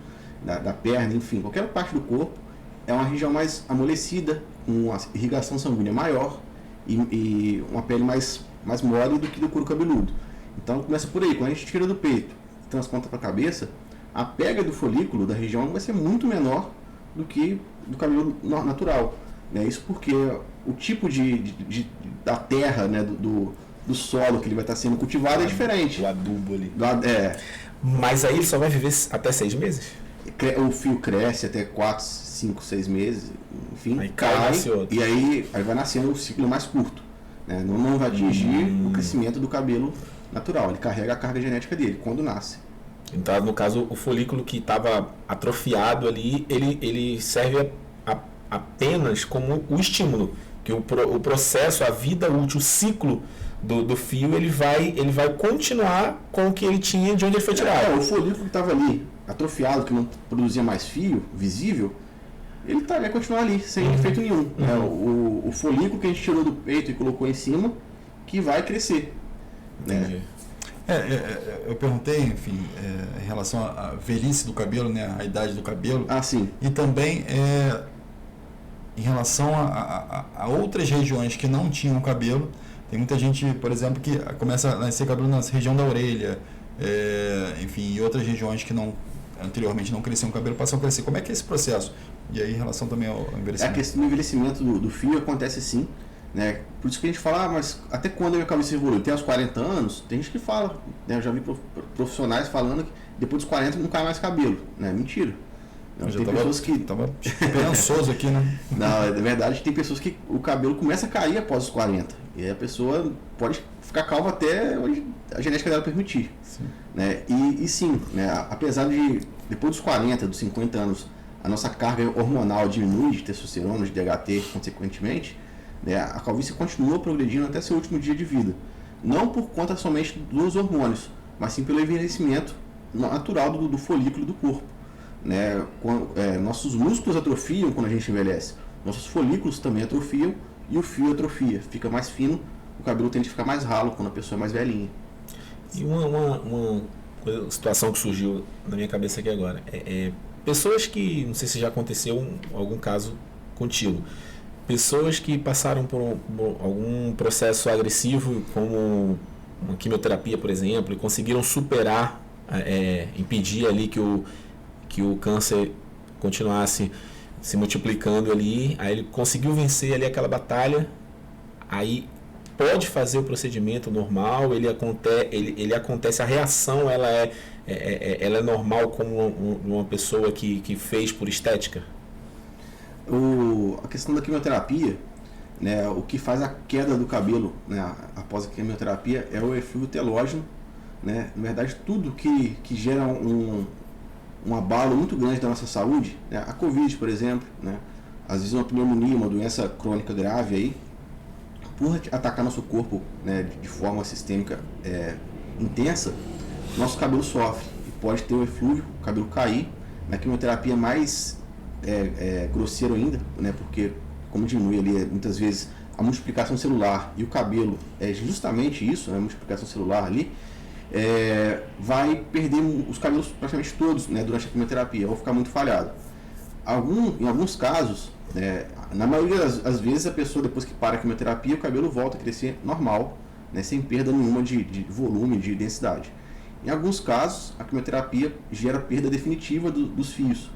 da perna, enfim, qualquer parte do corpo, é uma região mais amolecida, com uma irrigação sanguínea maior e uma pele mais mole do que do couro cabeludo. Então começa por aí. Quando a gente tira do peito e transplanta para a cabeça, a pega do folículo da região vai ser muito menor do que do cabelo natural. Isso porque o tipo da terra, né, do solo que ele vai estar sendo cultivado é diferente. O adubo ali. Mas aí ele só vai viver até 6 meses? O fio cresce até 4, 5, 6 meses, enfim, aí cai e aí vai nascendo um ciclo mais curto. Né? Não vai atingir o crescimento do cabelo natural, ele carrega a carga genética dele quando nasce. Então, no caso, o folículo que estava atrofiado ali, ele serve apenas como o estímulo, que o processo, a vida útil, o ciclo do fio, ele vai continuar com o que ele tinha de onde ele foi tirado. O folículo que estava ali, atrofiado, que não produzia mais fio visível, ele vai continuar ali, sem efeito nenhum. Né? O folículo que a gente tirou do peito e colocou em cima, que vai crescer. Né? Eu perguntei, enfim, em relação à velhice do cabelo, né, a idade do cabelo. Ah, sim. E também em relação a outras regiões que não tinham cabelo. Tem muita gente, por exemplo, que começa a nascer cabelo na região da orelha, enfim, e outras regiões que anteriormente não cresciam cabelo, passam a crescer. Como é que é esse processo? E aí em relação também ao envelhecimento? A questão do envelhecimento do fio acontece sim. Né? Por isso que a gente fala, mas até quando a minha calvície evolui? Tem aos 40 anos? Tem gente que fala, né? Eu já vi profissionais falando que depois dos 40 não cai mais cabelo. Né? Mentira. Não, tem pessoas que... Estava esperançoso aqui, né? Não, é verdade, tem pessoas que o cabelo começa a cair após os 40. E aí a pessoa pode ficar calva até onde a genética dela permitir. Sim. Né? E sim, né? Apesar de depois dos 40, dos 50 anos, a nossa carga hormonal diminui de testosterona, de DHT, consequentemente, né? A calvície continua progredindo até seu último dia de vida. Não por conta somente dos hormônios, mas sim pelo envelhecimento natural do folículo do corpo. Né? Nossos músculos atrofiam quando a gente envelhece. Nossos folículos também atrofiam e o fio atrofia. Fica mais fino, o cabelo tende a ficar mais ralo quando a pessoa é mais velhinha. E uma situação que surgiu na minha cabeça aqui agora. Pessoas que, não sei se já aconteceu algum caso contigo, pessoas que passaram por algum processo agressivo, como uma quimioterapia, por exemplo, e conseguiram superar, impedir ali que o câncer continuasse se multiplicando ali, aí ele conseguiu vencer ali aquela batalha, aí pode fazer o procedimento normal, ele acontece, a reação ela é normal como uma pessoa que fez por estética? A questão da quimioterapia, né, o que faz a queda do cabelo, né, após a quimioterapia é o eflúvio telógeno, né, na verdade tudo que gera um abalo muito grande da nossa saúde, né, a Covid, por exemplo, né, às vezes uma pneumonia, uma doença crônica grave aí, por atacar nosso corpo, né, de forma sistêmica intensa, nosso cabelo sofre e pode ter o eflúvio, o cabelo cair. Na quimioterapia mais grosseiro ainda, né, porque como diminui ali muitas vezes a multiplicação celular e o cabelo é justamente isso, né, a multiplicação celular ali, vai perder os cabelos praticamente todos, né, durante a quimioterapia, ou ficar muito falhado. Em alguns casos, na maioria das vezes a pessoa depois que para a quimioterapia o cabelo volta a crescer normal, né, sem perda nenhuma de volume, de densidade. Em alguns casos a quimioterapia gera perda definitiva dos fios.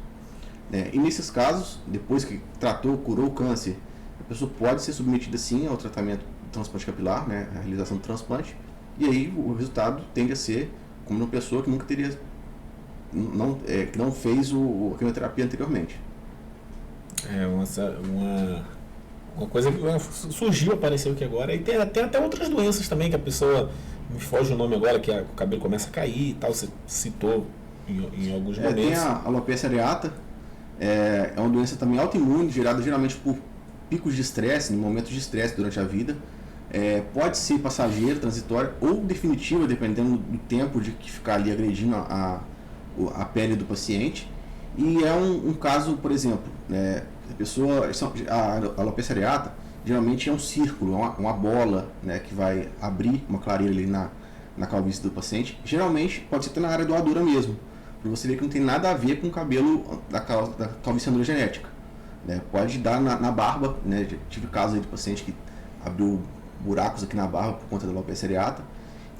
E nesses casos, depois que tratou, curou o câncer, a pessoa pode ser submetida sim ao tratamento de transplante capilar, né, a realização do transplante, e aí o resultado tende a ser como uma pessoa que nunca teria, que não fez a quimioterapia anteriormente. Uma coisa que surgiu, apareceu aqui agora, e tem até outras doenças também que a pessoa, me foge o nome agora, que o cabelo começa a cair e tal, você citou em alguns momentos. Tem a alopecia areata. É uma doença também autoimune, gerada geralmente por picos de estresse, em momentos de estresse durante a vida. Pode ser passageira, transitória ou definitiva, dependendo do tempo de que ficar ali agredindo a pele do paciente. E é um caso, por exemplo, a alopecia areata geralmente é um círculo, uma bola, né, que vai abrir uma clareira ali na calvície do paciente. Geralmente pode ser até na área doadora mesmo. Você vê que não tem nada a ver com o cabelo da calvície androgenética. Né? Pode dar na barba, né? Tive casos aí de paciente que abriu buracos aqui na barba por conta da alopecia areata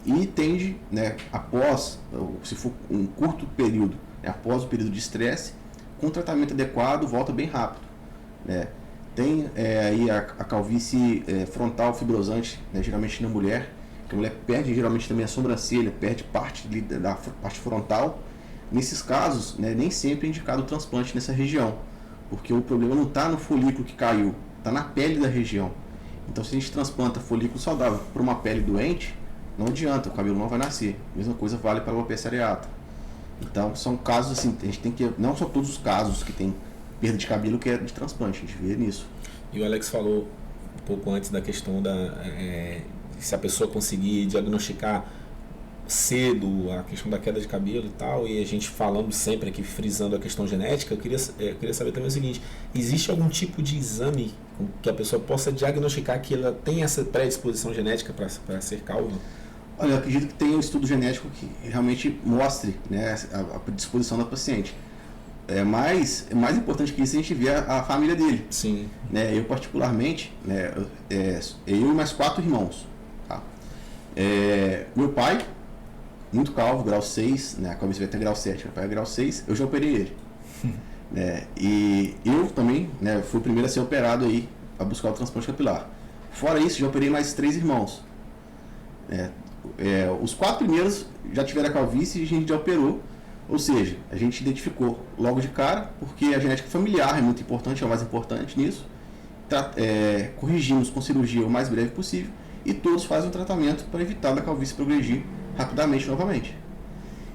e tende, né, após, se for um curto período, né, após o período de estresse, com tratamento adequado, volta bem rápido. Né? Tem aí a calvície frontal fibrosante, né, geralmente na mulher, que a mulher perde geralmente também a sobrancelha, perde parte da parte frontal. Nesses casos, né, nem sempre é indicado o transplante nessa região, porque o problema não está no folículo que caiu, está na pele da região. Então, se a gente transplanta folículo saudável para uma pele doente, não adianta, o cabelo não vai nascer. A mesma coisa vale para a alopecia areata. Então, são casos assim, a gente tem que, não são todos os casos que tem perda de cabelo que é de transplante, a gente vê nisso. E o Alex falou um pouco antes da questão se a pessoa conseguir diagnosticar cedo a questão da queda de cabelo e tal, e a gente falando sempre aqui, frisando a questão genética, eu queria saber também o seguinte: existe algum tipo de exame que a pessoa possa diagnosticar que ela tem essa predisposição genética para ser calva? Olha, eu acredito que tem um estudo genético que realmente mostre, né, a predisposição da paciente. É mais importante que isso a gente ver a família dele. Sim. Né, eu particularmente, né, eu e mais 4 irmãos. Tá? Meu pai, muito calvo, grau 6, né, a calvície vai até grau 7, meu pai é grau 6, eu já operei ele. Né, e eu também, né, fui o primeiro a ser operado aí, a buscar o transplante capilar. Fora isso, já operei mais 3 irmãos. Os 4 primeiros já tiveram a calvície e a gente já operou. Ou seja, a gente identificou logo de cara, porque a genética familiar é muito importante, é o mais importante nisso. Corrigimos com cirurgia o mais breve possível e todos fazem um tratamento para evitar a calvície progredir rapidamente novamente.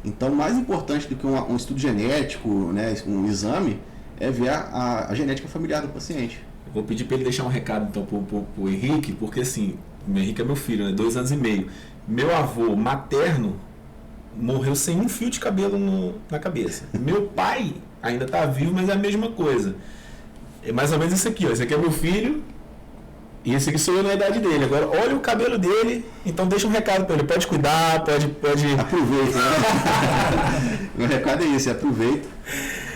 Então, mais importante do que um estudo genético, né, um exame, é ver a genética familiar do paciente. Eu vou pedir para ele deixar um recado então pro Henrique, porque assim, o Henrique é meu filho, né, 2 anos e meio. Meu avô materno morreu sem um fio de cabelo na cabeça. Meu pai ainda está vivo, mas é a mesma coisa. É mais ou menos isso aqui, ó. Esse aqui é meu filho e esse aqui sou eu na idade dele. Agora, olha o cabelo dele, então deixa um recado para ele. Pode cuidar, pode... Aproveita, né? Meu recado é esse, aproveita.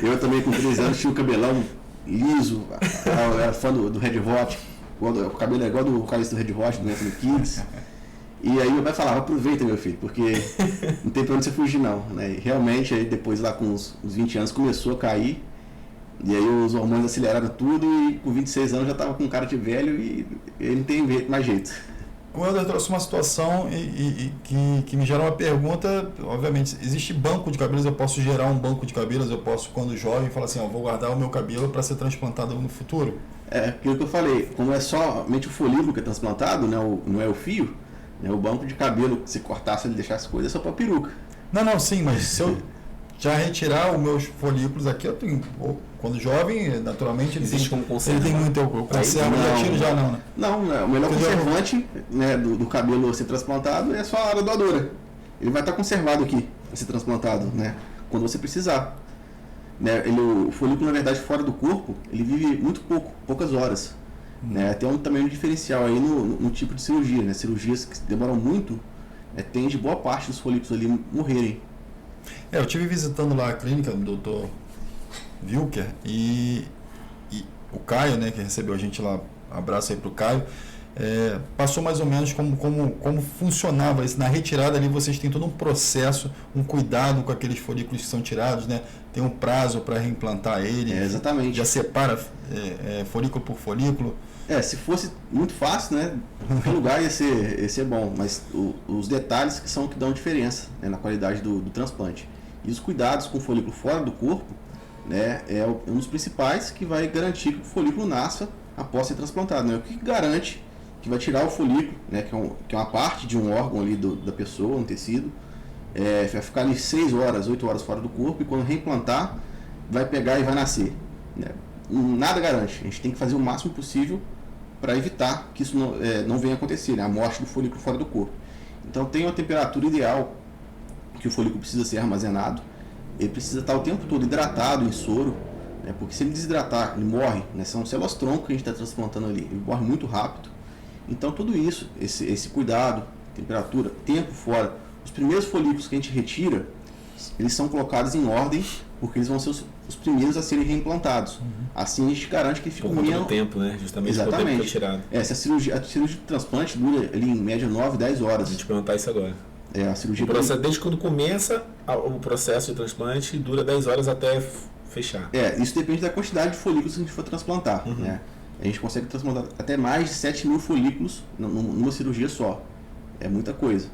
Eu também com 3 anos tinha o cabelão liso, eu era fã do Red Hot, o cabelo é igual do vocalista do Red Hot, do Anthony Kids. E aí meu pai falava, aproveita meu filho, porque não tem pra onde você fugir não, né? E realmente aí depois lá com uns 20 anos começou a cair, e aí os hormônios aceleraram tudo e com 26 anos já tava com cara de velho e ele não tem mais jeito. O Helder trouxe uma situação que me gera uma pergunta, obviamente, existe banco de cabelos, eu posso gerar um banco de cabelos, eu posso quando jovem falar assim, vou guardar o meu cabelo para ser transplantado no futuro? Aquilo que eu falei, como é somente o folículo que é transplantado, né, não é o fio, o banco de cabelo, se cortasse ele deixasse coisa, é só para peruca. Não, sim, mas se eu já retirar os meus folículos aqui, eu tenho, quando jovem, naturalmente, existe como conserva. Ele tem muito, eu conservo e retiro já não, né? Não, o melhor conservante, né, do cabelo ser transplantado é só a área doadora. Ele vai estar conservado aqui, a ser transplantado, né, quando você precisar. Né, o folículo, na verdade, fora do corpo, ele vive muito poucas horas. Né, tem também um diferencial aí no tipo de cirurgia, né? Cirurgias que demoram muito, tende boa parte dos folículos ali morrerem. Eu estive visitando lá a clínica do Dr. Wilker e o Caio, né, que recebeu a gente lá, abraço aí pro Caio, passou mais ou menos como funcionava isso. Na retirada ali vocês têm todo um processo, um cuidado com aqueles folículos que são tirados, né? Tem um prazo para reimplantar ele. Exatamente. Já separa folículo por folículo. Se fosse muito fácil, né? Qualquer lugar ia ser bom, mas os detalhes que são que dão diferença, né, na qualidade do transplante. E os cuidados com o folículo fora do corpo, né, é um dos principais que vai garantir que o folículo nasça após ser transplantado. Né? O que garante que vai tirar o folículo, né, que é uma parte de um órgão ali da pessoa, um tecido, vai ficar ali 6 horas, 8 horas fora do corpo e quando reimplantar, vai pegar e vai nascer. Né? Nada garante. A gente tem que fazer o máximo possível para evitar que isso não venha a acontecer, né? A morte do folículo fora do corpo. Então tem uma temperatura ideal que o folículo precisa ser armazenado. Ele precisa estar o tempo todo hidratado em soro, né? Porque se ele desidratar, ele morre. Né? São células-tronco que a gente está transplantando ali. Ele morre muito rápido. Então tudo isso, esse cuidado, temperatura, tempo fora. Os primeiros folículos que a gente retira, eles são colocados em ordem, porque eles vão ser os primeiros a serem reimplantados. Assim a gente garante que fica menos tempo, né? Justamente por tempo retirado. A cirurgia de transplante dura ali em média 9, 10 horas. A gente perguntar isso agora. A cirurgia desde quando começa o processo de transplante, dura 10 horas até fechar. Isso depende da quantidade de folículos que a gente for transplantar. Né? A gente consegue transplantar até mais de 7 mil folículos numa cirurgia só. É muita coisa.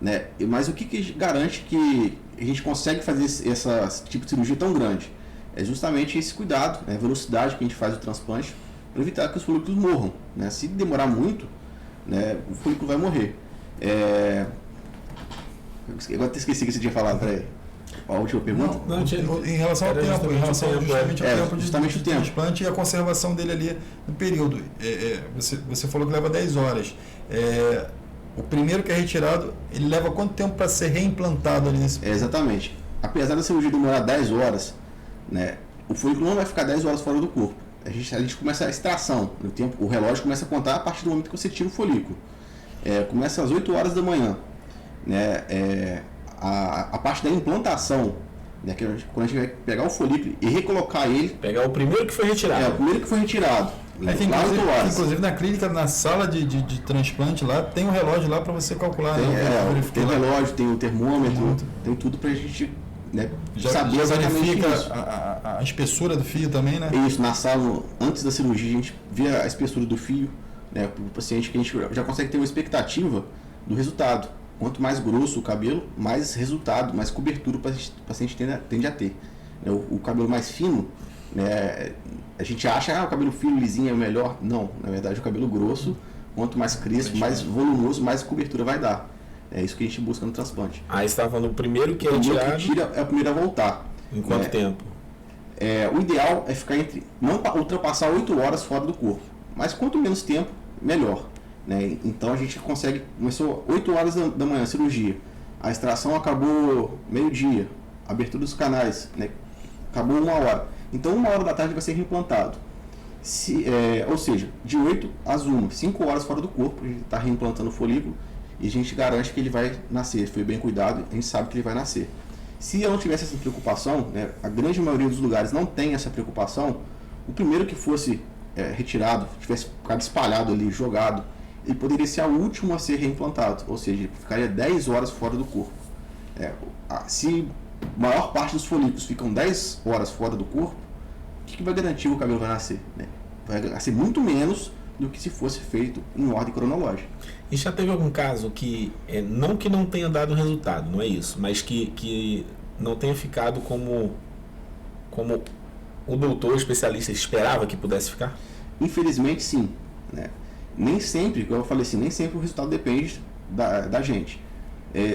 Né? Mas o que garante que a gente consegue fazer esse tipo de cirurgia tão grande? é justamente esse cuidado, né, a velocidade que a gente faz o transplante para evitar que os folículos morram, né? Se demorar muito, né, o folículo vai morrer. Agora até esqueci o que você tinha falado, peraí. A última pergunta? Em relação ao tempo, em relação justamente ao tempo de transplante e a conservação dele ali no período. Você falou que leva 10 horas. O primeiro que é retirado, ele leva quanto tempo para ser reimplantado ali nesse período? Exatamente. Apesar da cirurgia demorar 10 horas, né, o folículo não vai ficar 10 horas fora do corpo. A gente começa a extração. O relógio começa a contar a partir do momento que você tira o folículo. Começa às 8 horas da manhã. Né, a parte da implantação, né, quando a gente vai pegar o folículo e recolocar ele. Pegar o primeiro que foi retirado. O primeiro que foi retirado. Inclusive na clínica, na sala de transplante lá, tem um relógio lá para você calcular. Tem o relógio, tem o termômetro, tem tudo para a gente, né, saber exatamente isso. A espessura do fio também, né? Isso, na sala, antes da cirurgia, a gente vê a espessura do fio, né, para o paciente, que a gente já consegue ter uma expectativa do resultado. Quanto mais grosso o cabelo, mais resultado, mais cobertura o paciente tende a ter. O cabelo mais fino, né, a gente acha o cabelo fino, lisinho é o melhor. Não, na verdade o cabelo grosso, quanto mais crespo, mais volumoso, mais cobertura vai dar. É isso que a gente busca no transplante. Aí você estava falando o primeiro que é retirado. O que tira é o primeiro a voltar. Em quanto tempo? O ideal é ficar não ultrapassar 8 horas fora do corpo. Mas quanto menos tempo, melhor. Né? Então a gente começou 8 horas da manhã a cirurgia, a extração acabou meio-dia, abertura dos canais, né? Acabou 1 hora, então 1 hora da tarde vai ser reimplantado, ou seja, de 8 às 1, 5 horas fora do corpo, a gente está reimplantando o folículo e a gente garante que ele vai nascer, foi bem cuidado, a gente sabe que ele vai nascer. Se eu não tivesse essa preocupação, né, a grande maioria dos lugares não tem essa preocupação, o primeiro que fosse retirado, tivesse ficado espalhado ali, jogado, ele poderia ser o último a ser reimplantado, ou seja, ele ficaria 10 horas fora do corpo. Se a maior parte dos folículos ficam 10 horas fora do corpo, o que vai garantir que o cabelo vai nascer? Né? Vai nascer muito menos do que se fosse feito em ordem cronológica. E já teve algum caso que, não que não tenha dado resultado, não é isso, mas que não tenha ficado como o doutor especialista esperava que pudesse ficar? Infelizmente, sim. Né? Nem sempre, como eu falei assim, nem sempre o resultado depende da gente.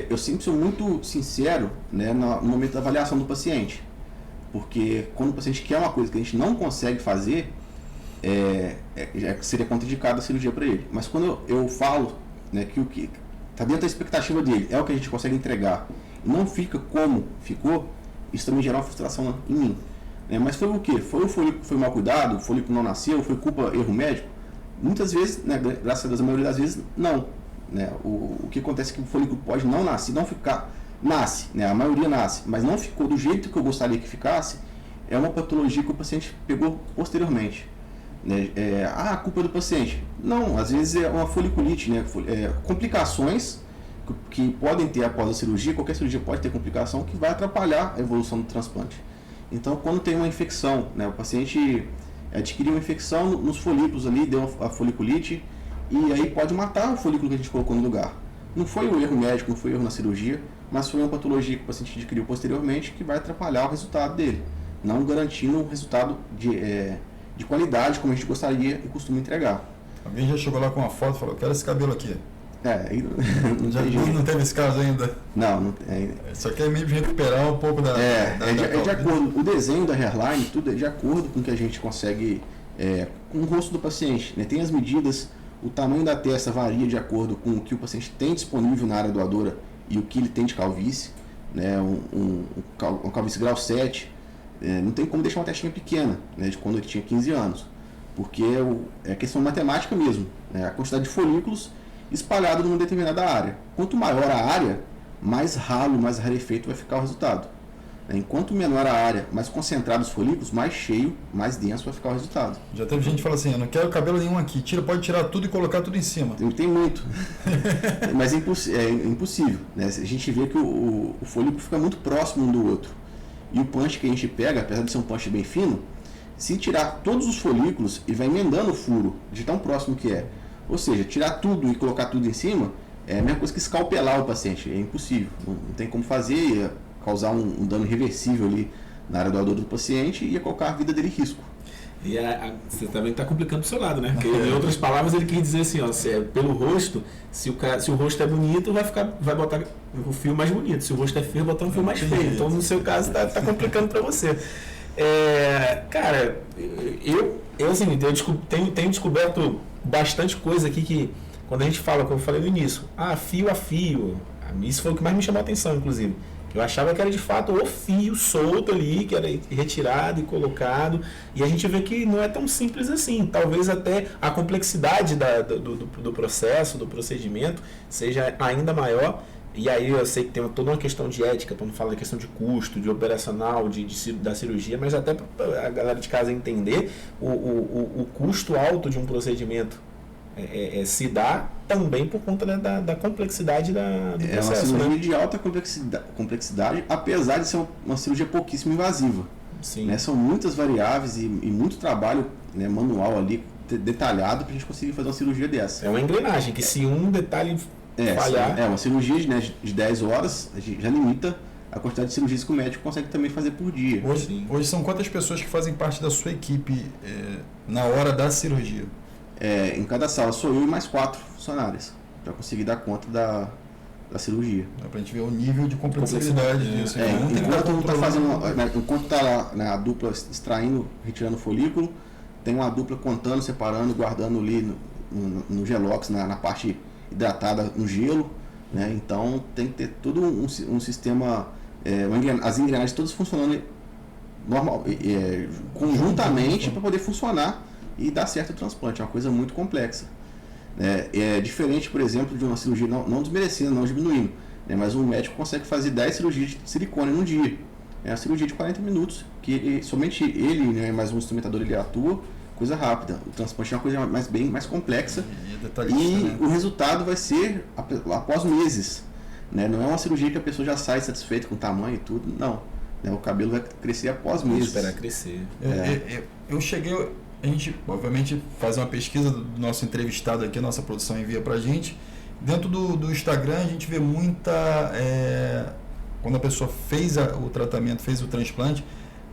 Eu sempre sou muito sincero, né, no momento da avaliação do paciente, porque quando o paciente quer uma coisa que a gente não consegue fazer, seria contraindicado a cirurgia para ele. Mas quando eu falo, né, que o que está dentro da expectativa dele é o que a gente consegue entregar e não fica como ficou, isso também gera uma frustração em mim. Mas foi o quê? Foi o folículo que foi mal cuidado, o folículo não nasceu, foi culpa, erro médico? Muitas vezes, né, graças a Deus, a maioria das vezes, não. Né? O que acontece é que o folículo pode não nascer, não ficar, nasce, né? A maioria nasce, mas não ficou do jeito que eu gostaria que ficasse, é uma patologia que o paciente pegou posteriormente. Né? A culpa é do paciente. Não, às vezes é uma foliculite, né? Complicações que podem ter após a cirurgia, qualquer cirurgia pode ter complicação que vai atrapalhar a evolução do transplante. Então, quando tem uma infecção, né, o paciente adquiriu uma infecção nos folículos ali, deu a foliculite, e aí pode matar o folículo que a gente colocou no lugar. Não foi o erro médico, não foi o erro na cirurgia, mas foi uma patologia que o paciente adquiriu posteriormente que vai atrapalhar o resultado dele, não garantindo um resultado de qualidade como a gente gostaria e costuma entregar. Alguém já chegou lá com uma foto e falou, quero esse cabelo aqui. Não teve esse caso ainda? Não Só quer meio recuperar um pouco da... de acordo, o desenho da hairline, tudo é de acordo com o que a gente consegue, com o rosto do paciente. Né? Tem as medidas, o tamanho da testa varia de acordo com o que o paciente tem disponível na área doadora e o que ele tem de calvície. Né? Um calvície grau 7, não tem como deixar uma testinha pequena, né? De quando ele tinha 15 anos, porque é questão matemática mesmo, né? A quantidade de folículos espalhado numa determinada área. Quanto maior a área, mais ralo, mais rarefeito vai ficar o resultado. Enquanto menor a área, mais concentrado os folículos, mais cheio, mais denso vai ficar o resultado. Já teve gente que fala assim, eu não quero cabelo nenhum aqui, pode tirar tudo e colocar tudo em cima. Tem muito, mas é impossível. Né? A gente vê que o folículo fica muito próximo um do outro. E o punch que a gente pega, apesar de ser um punch bem fino, se tirar todos os folículos, ele vai emendando o furo, de tão próximo que é. Ou seja, tirar tudo e colocar tudo em cima é a mesma coisa que escalpelar o paciente. É impossível. Não tem como fazer, causar um dano irreversível ali na área doadora do paciente e ia colocar a vida dele em risco. E você também está complicando pro seu lado, né? Porque, em outras palavras, ele quis dizer assim, ó, se é pelo rosto, se o rosto é bonito, vai botar o fio mais bonito. Se o rosto é feio, vai botar um fio mais feio. Então, no seu caso, tá complicando para você. Cara, eu tenho descoberto bastante coisa aqui que, quando a gente fala, como eu falei no início, fio a fio, isso foi o que mais me chamou a atenção, inclusive. Eu achava que era de fato o fio solto ali, que era retirado e colocado, e a gente vê que não é tão simples assim. Talvez até a complexidade do processo, do procedimento, seja ainda maior. E aí eu sei que tem toda uma questão de ética, para não falar da questão de custo, de operacional, da cirurgia, mas até para a galera de casa entender o custo alto de um procedimento. Se dá também por conta da complexidade do processo. É uma cirurgia de alta complexidade, apesar de ser uma cirurgia pouquíssimo invasiva. Sim. Né? São muitas variáveis e muito trabalho, né, manual ali, detalhado, para a gente conseguir fazer uma cirurgia dessa. É uma engrenagem, que se um detalhe falhar... Uma cirurgia de 10 horas, a gente já limita a quantidade de cirurgias que o médico consegue também fazer por dia. Hoje são quantas pessoas que fazem parte da sua equipe na hora da cirurgia? Em cada sala sou eu e mais 4 funcionários para conseguir dar conta da cirurgia. Dá pra gente ver o nível de complexidade disso. Enquanto está lá, né, a dupla extraindo, retirando o folículo, tem uma dupla contando, separando, guardando ali no gelox, na parte hidratada no gelo. Né? Então tem que ter todo um sistema, as engrenagens todas funcionando normal, conjuntamente para poder funcionar e dar certo o transplante. É uma coisa muito complexa. É diferente, por exemplo, de uma cirurgia, não desmerecendo, não diminuindo, né? Mas um médico consegue fazer 10 cirurgias de silicone num dia. É uma cirurgia de 40 minutos, que somente ele, né, mais um instrumentador, ele atua, coisa rápida. O transplante é uma coisa mais complexa e o resultado vai ser após meses. Né? Não é uma cirurgia que a pessoa já sai satisfeita com o tamanho e tudo, não. Né? O cabelo vai crescer após meses. Esperar crescer. Eu cheguei... A gente, obviamente, faz uma pesquisa do nosso entrevistado aqui, a nossa produção envia pra gente. Dentro do Instagram, a gente vê muita... quando a pessoa fez o tratamento, fez o transplante,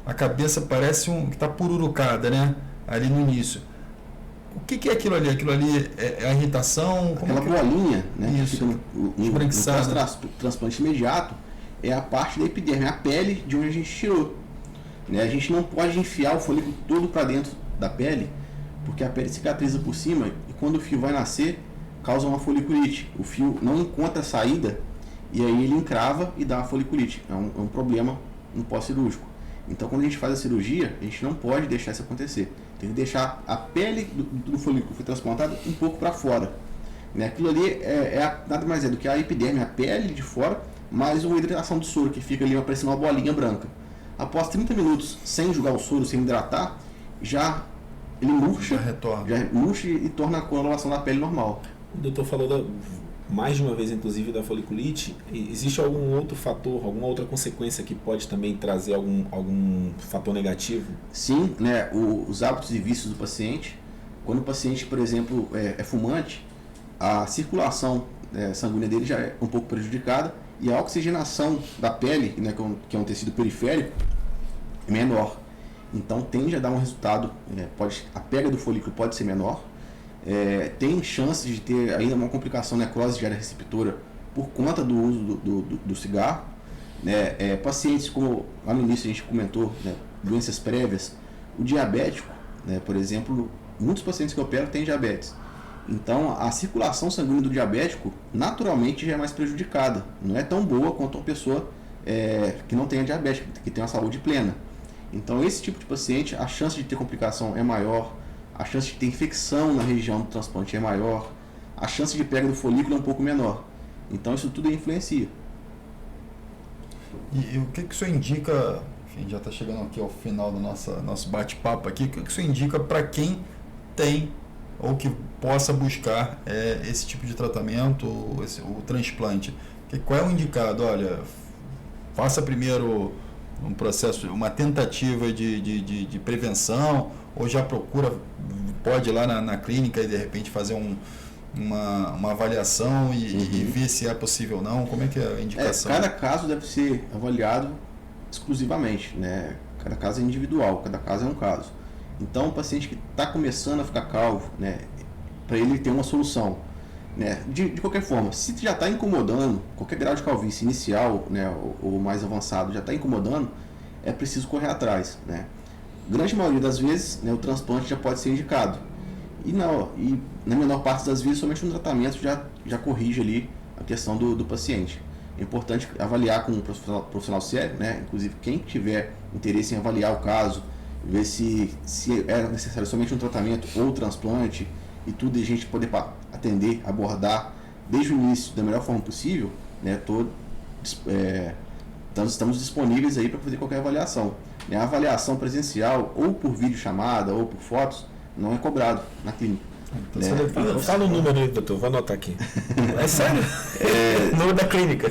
a cabeça parece que está pururucada, né? Ali no início. O que é aquilo ali? Aquilo ali é a irritação? Aquela bolinha, né? Isso, no transplante imediato, é a parte da epiderme, a pele de onde a gente tirou. Né? A gente não pode enfiar o folículo todo para dentro da pele, porque a pele cicatriza por cima e quando o fio vai nascer, causa uma foliculite. O fio não encontra saída e aí ele encrava e dá uma foliculite. É um problema no pós-cirúrgico. Então, quando a gente faz a cirurgia, a gente não pode deixar isso acontecer. Tem que deixar a pele do folículo que foi transplantado um pouco para fora. Né? Aquilo ali nada mais é do que a epiderme, a pele de fora, mais uma hidratação do soro, que fica ali parecendo uma bolinha branca. Após 30 minutos sem jogar o soro, sem hidratar, ele murcha, murcha e torna a coloração da pele normal. O doutor falou mais de uma vez, inclusive, da foliculite. Existe algum outro fator, alguma outra consequência que pode também trazer algum fator negativo? Sim, né, os hábitos e vícios do paciente. Quando o paciente, por exemplo, é fumante, a circulação sanguínea dele já é um pouco prejudicada e a oxigenação da pele, né, que é um tecido periférico, é menor. Então tende a dar um resultado, a pega do folículo pode ser menor, tem chance de ter ainda uma complicação, necrose de área receptora por conta do uso do cigarro. Né? Pacientes, como lá no início a gente comentou, né, doenças prévias, o diabético, né, por exemplo, muitos pacientes que eu opero têm diabetes. Então a circulação sanguínea do diabético naturalmente já é mais prejudicada, não é tão boa quanto uma pessoa que não tenha diabetes, que tem uma saúde plena. Então esse tipo de paciente, a chance de ter complicação é maior, a chance de ter infecção na região do transplante é maior, a chance de pega do folículo é um pouco menor. Então isso tudo influencia. E o que o senhor indica, enfim, já está chegando aqui ao final do nosso bate-papo aqui, o que o senhor indica para quem tem ou que possa buscar esse tipo de tratamento, o transplante? Qual é o indicado? Olha, faça primeiro um processo, uma tentativa de prevenção, ou já pode ir lá na clínica e de repente fazer uma avaliação e ver se é possível ou não? Como é que é a indicação? Cada caso deve ser avaliado exclusivamente, né? cada caso é individual, cada caso é um caso. Então, o paciente que está começando a ficar calvo, né, para ele ter uma solução, né, de qualquer forma, se já está incomodando, qualquer grau de calvície inicial, né, ou mais avançado já está incomodando, é preciso correr atrás, né. Grande maioria das vezes, né, o transplante já pode ser indicado. E na menor parte das vezes, somente um tratamento já corrige ali a questão do paciente. É importante avaliar com um profissional sério, né? Inclusive quem tiver interesse em avaliar o caso, ver se é necessário somente um tratamento ou transplante e tudo, e a gente poder atender, abordar desde o início da melhor forma possível, né? Estamos disponíveis aí para fazer qualquer avaliação. A avaliação presencial, ou por videochamada, ou por fotos, não é cobrado na clínica. Fala o número aí, doutor, vou anotar aqui. É sério? O número da clínica.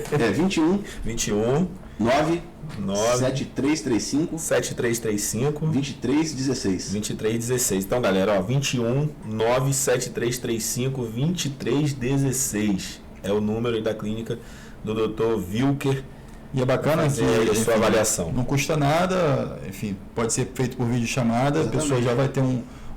21 9 7335 2316. Então, galera, 21 97335 2316 é o número da clínica do Dr. Wilker. E é bacana que a sua avaliação não custa nada, enfim, pode ser feito por videochamada, a pessoa já vai ter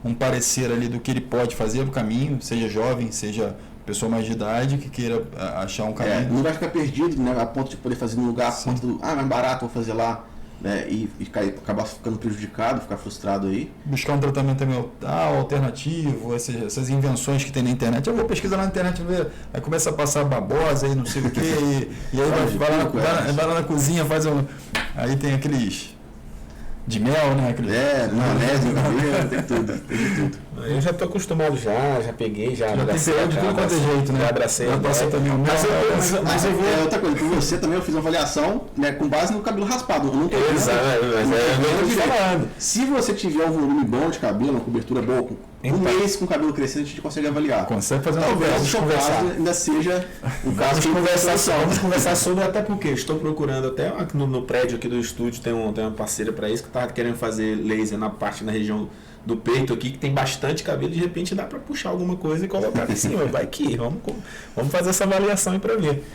um parecer ali do que ele pode fazer no caminho, seja jovem, seja pessoa mais de idade que queira achar um caminho. Não vai ficar perdido, né, a ponto de poder fazer no lugar, a ponto do, mais barato, vou fazer lá, né, e acabar ficando prejudicado, ficar frustrado aí. Buscar um tratamento também alternativo, essas invenções que tem na internet. Eu vou pesquisar na internet, ver, aí começa a passar babosa aí, não sei o quê, e aí vai lá na cozinha, faz um... Aí tem aqueles... de mel, né? Maionese, tem tudo. Eu já estou acostumado já peguei, já abracei. Já tem de tudo quanto é jeito, né? Já abracei. Já passou também o mel. Mas eu vou... outra coisa, com você também eu fiz uma avaliação, né, com base no cabelo raspado. Eu não tô falando. Se você tiver um volume bom de cabelo, uma cobertura boa, um mês com o cabelo crescendo, a gente consegue avaliar. Consegue fazer uma talvez o seu caso ainda seja um caso de conversação. Vamos conversar sobre, até porque estou procurando, até no prédio aqui do estúdio, tem uma parceira para isso que está querendo fazer laser na na região do peito aqui, que tem bastante cabelo, de repente dá para puxar alguma coisa e colocar em cima. Vai que vamos fazer essa avaliação aí para ver.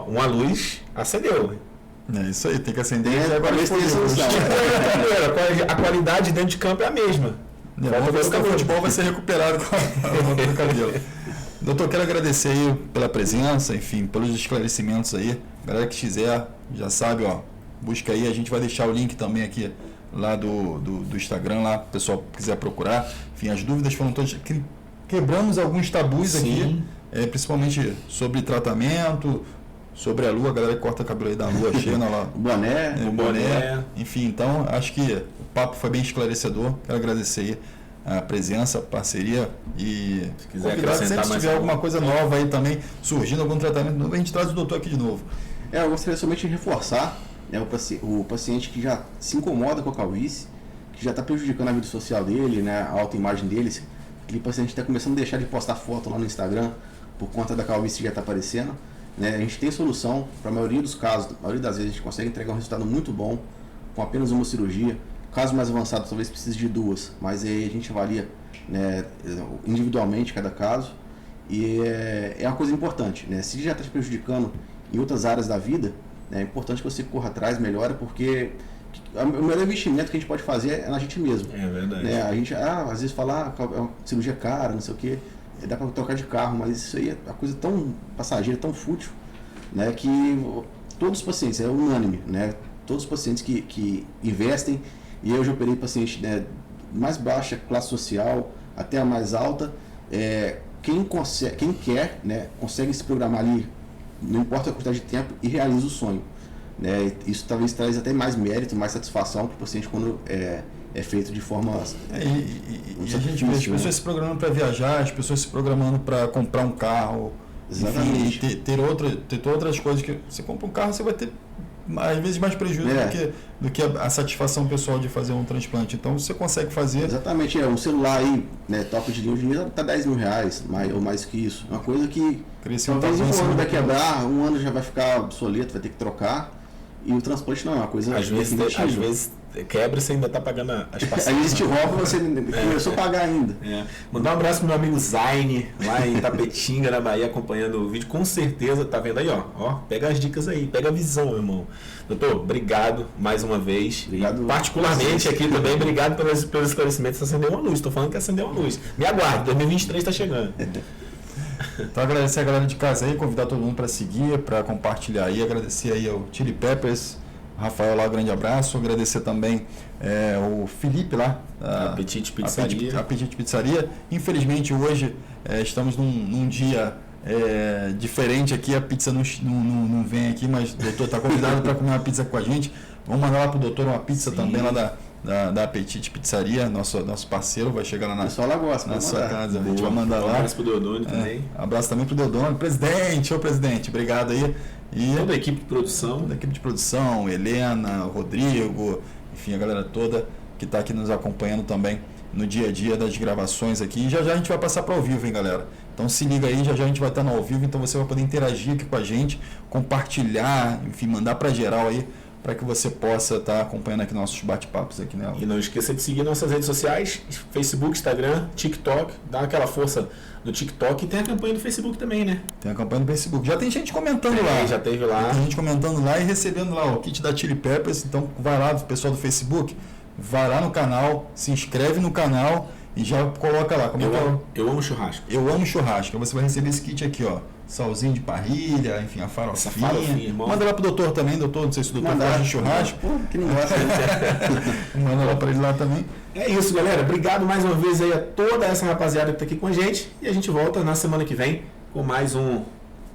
Uma luz acendeu. É isso aí, tem que acender. A qualidade dentro de campo é a mesma. O futebol vai ser recuperado com a volta do cabelo. Doutor, quero agradecer aí pela presença, enfim, pelos esclarecimentos aí. Galera que quiser, já sabe, busca aí, a gente vai deixar o link também aqui lá do Instagram, lá, o pessoal quiser procurar. Enfim, as dúvidas foram todas. Quebramos alguns tabus aqui, principalmente sobre tratamento, sobre a lua, a galera que corta o cabelo aí da lua cheia lá. O boné. Enfim, então, acho que o papo foi bem esclarecedor. Quero agradecer aí a presença, a parceria e se quiser acrescentar se tiver alguma coisa nova aí também, surgindo algum tratamento novo, a gente traz o doutor aqui de novo. Eu gostaria somente de reforçar, né, o paciente que já se incomoda com a calvície, que já está prejudicando a vida social dele, né, a autoimagem dele. Aquele paciente está começando a deixar de postar foto lá no Instagram por conta da calvície que já está aparecendo. Né, a gente tem solução para a maioria dos casos, a maioria das vezes a gente consegue entregar um resultado muito bom com apenas uma cirurgia. Caso mais avançado talvez precise de duas, mas aí a gente avalia, né, individualmente cada caso, e é uma coisa importante, né? Se já está te prejudicando em outras áreas da vida, né, é importante que você corra atrás, melhora, porque o melhor investimento que a gente pode fazer é na gente mesmo. É verdade. Né? A gente às vezes fala, é uma cirurgia cara, não sei o quê, dá para trocar de carro, mas isso aí é uma coisa tão passageira, tão fútil, né, que todos os pacientes, é unânime, né, todos os pacientes que investem, e eu já operei paciente, né, mais baixa classe social até a mais alta, quem quer, né, consegue se programar ali, não importa a quantidade de tempo, e realiza o sonho. Né? Isso talvez traz até mais mérito, mais satisfação para o paciente quando é feito de forma... E a gente vê as pessoas se programando para viajar, as pessoas se programando para comprar um carro. Exatamente. Enfim, ter outras coisas que você compra um carro, você vai ter às vezes mais prejuízo do que a satisfação pessoal de fazer um transplante. Então você consegue fazer. Exatamente, um celular aí, né, top de linha, hoje em dia tá R$10 mil, ou mais que isso. Uma coisa que talvez um ano vai quebrar, um ano já vai ficar obsoleto, vai ter que trocar. E o transplante não é uma coisa às vezes quebra e você ainda tá pagando as parcelas. Aí eles te roubam, você começou a pagar ainda. Mandar um abraço pro meu amigo Zaine, lá em Tapetinga, na Bahia, acompanhando o vídeo. Com certeza, tá vendo aí, ó. Pega as dicas aí, pega a visão, meu irmão. Doutor, obrigado mais uma vez. Obrigado. Particularmente aqui também, obrigado pelos esclarecimentos. Você acendeu uma luz, tô falando que acendeu uma luz. Me aguarde, 2023 tá chegando. Então agradecer a galera de casa aí, convidar todo mundo para seguir, para compartilhar aí, agradecer aí ao Chili Peppers, Rafael lá, grande abraço, agradecer também o Felipe lá, Apetite Pizzaria. Apetite Pizzaria. Infelizmente hoje estamos num dia diferente aqui, a pizza não vem aqui, mas o doutor está convidado para comer uma pizza com a gente. Vamos mandar lá pro doutor uma pizza também lá da Apetite Pizzaria, nosso parceiro, vai chegar lá na sua casa. A gente vai mandar lá. Abraço pro Deodone também. Abraço também pro Deodone. Presidente, obrigado aí. E toda a equipe de produção. Toda a equipe de produção, Helena, Rodrigo, enfim, a galera toda que está aqui nos acompanhando também no dia a dia das gravações aqui. E já a gente vai passar para ao vivo, hein, galera? Então se liga aí, já a gente vai estar no ao vivo, então você vai poder interagir aqui com a gente, compartilhar, enfim, mandar para geral aí, para que você possa estar acompanhando aqui nossos bate-papos aqui, né? E não esqueça de seguir nossas redes sociais, Facebook, Instagram, TikTok, dá aquela força no TikTok e tem a campanha do Facebook também, né? Tem a campanha do Facebook. Já tem gente comentando lá. Já teve lá. Tem gente comentando lá e recebendo lá o kit da Chili Peppers, então vai lá, pessoal do Facebook, vai lá no canal, se inscreve no canal e já coloca lá. Eu amo churrasco. Eu amo churrasco. Você vai receber esse kit aqui, ó. Salzinho de parrilha, enfim, a farofinha. Manda lá pro doutor também, doutor. Não sei se o doutor gosta de churrasco. Que negócio. Manda lá para ele lá também. É isso, galera. Obrigado mais uma vez aí a toda essa rapaziada que tá aqui com a gente. E a gente volta na semana que vem com mais um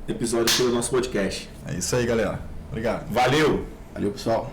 episódio aqui do nosso podcast. É isso aí, galera. Obrigado. Valeu! Valeu, pessoal.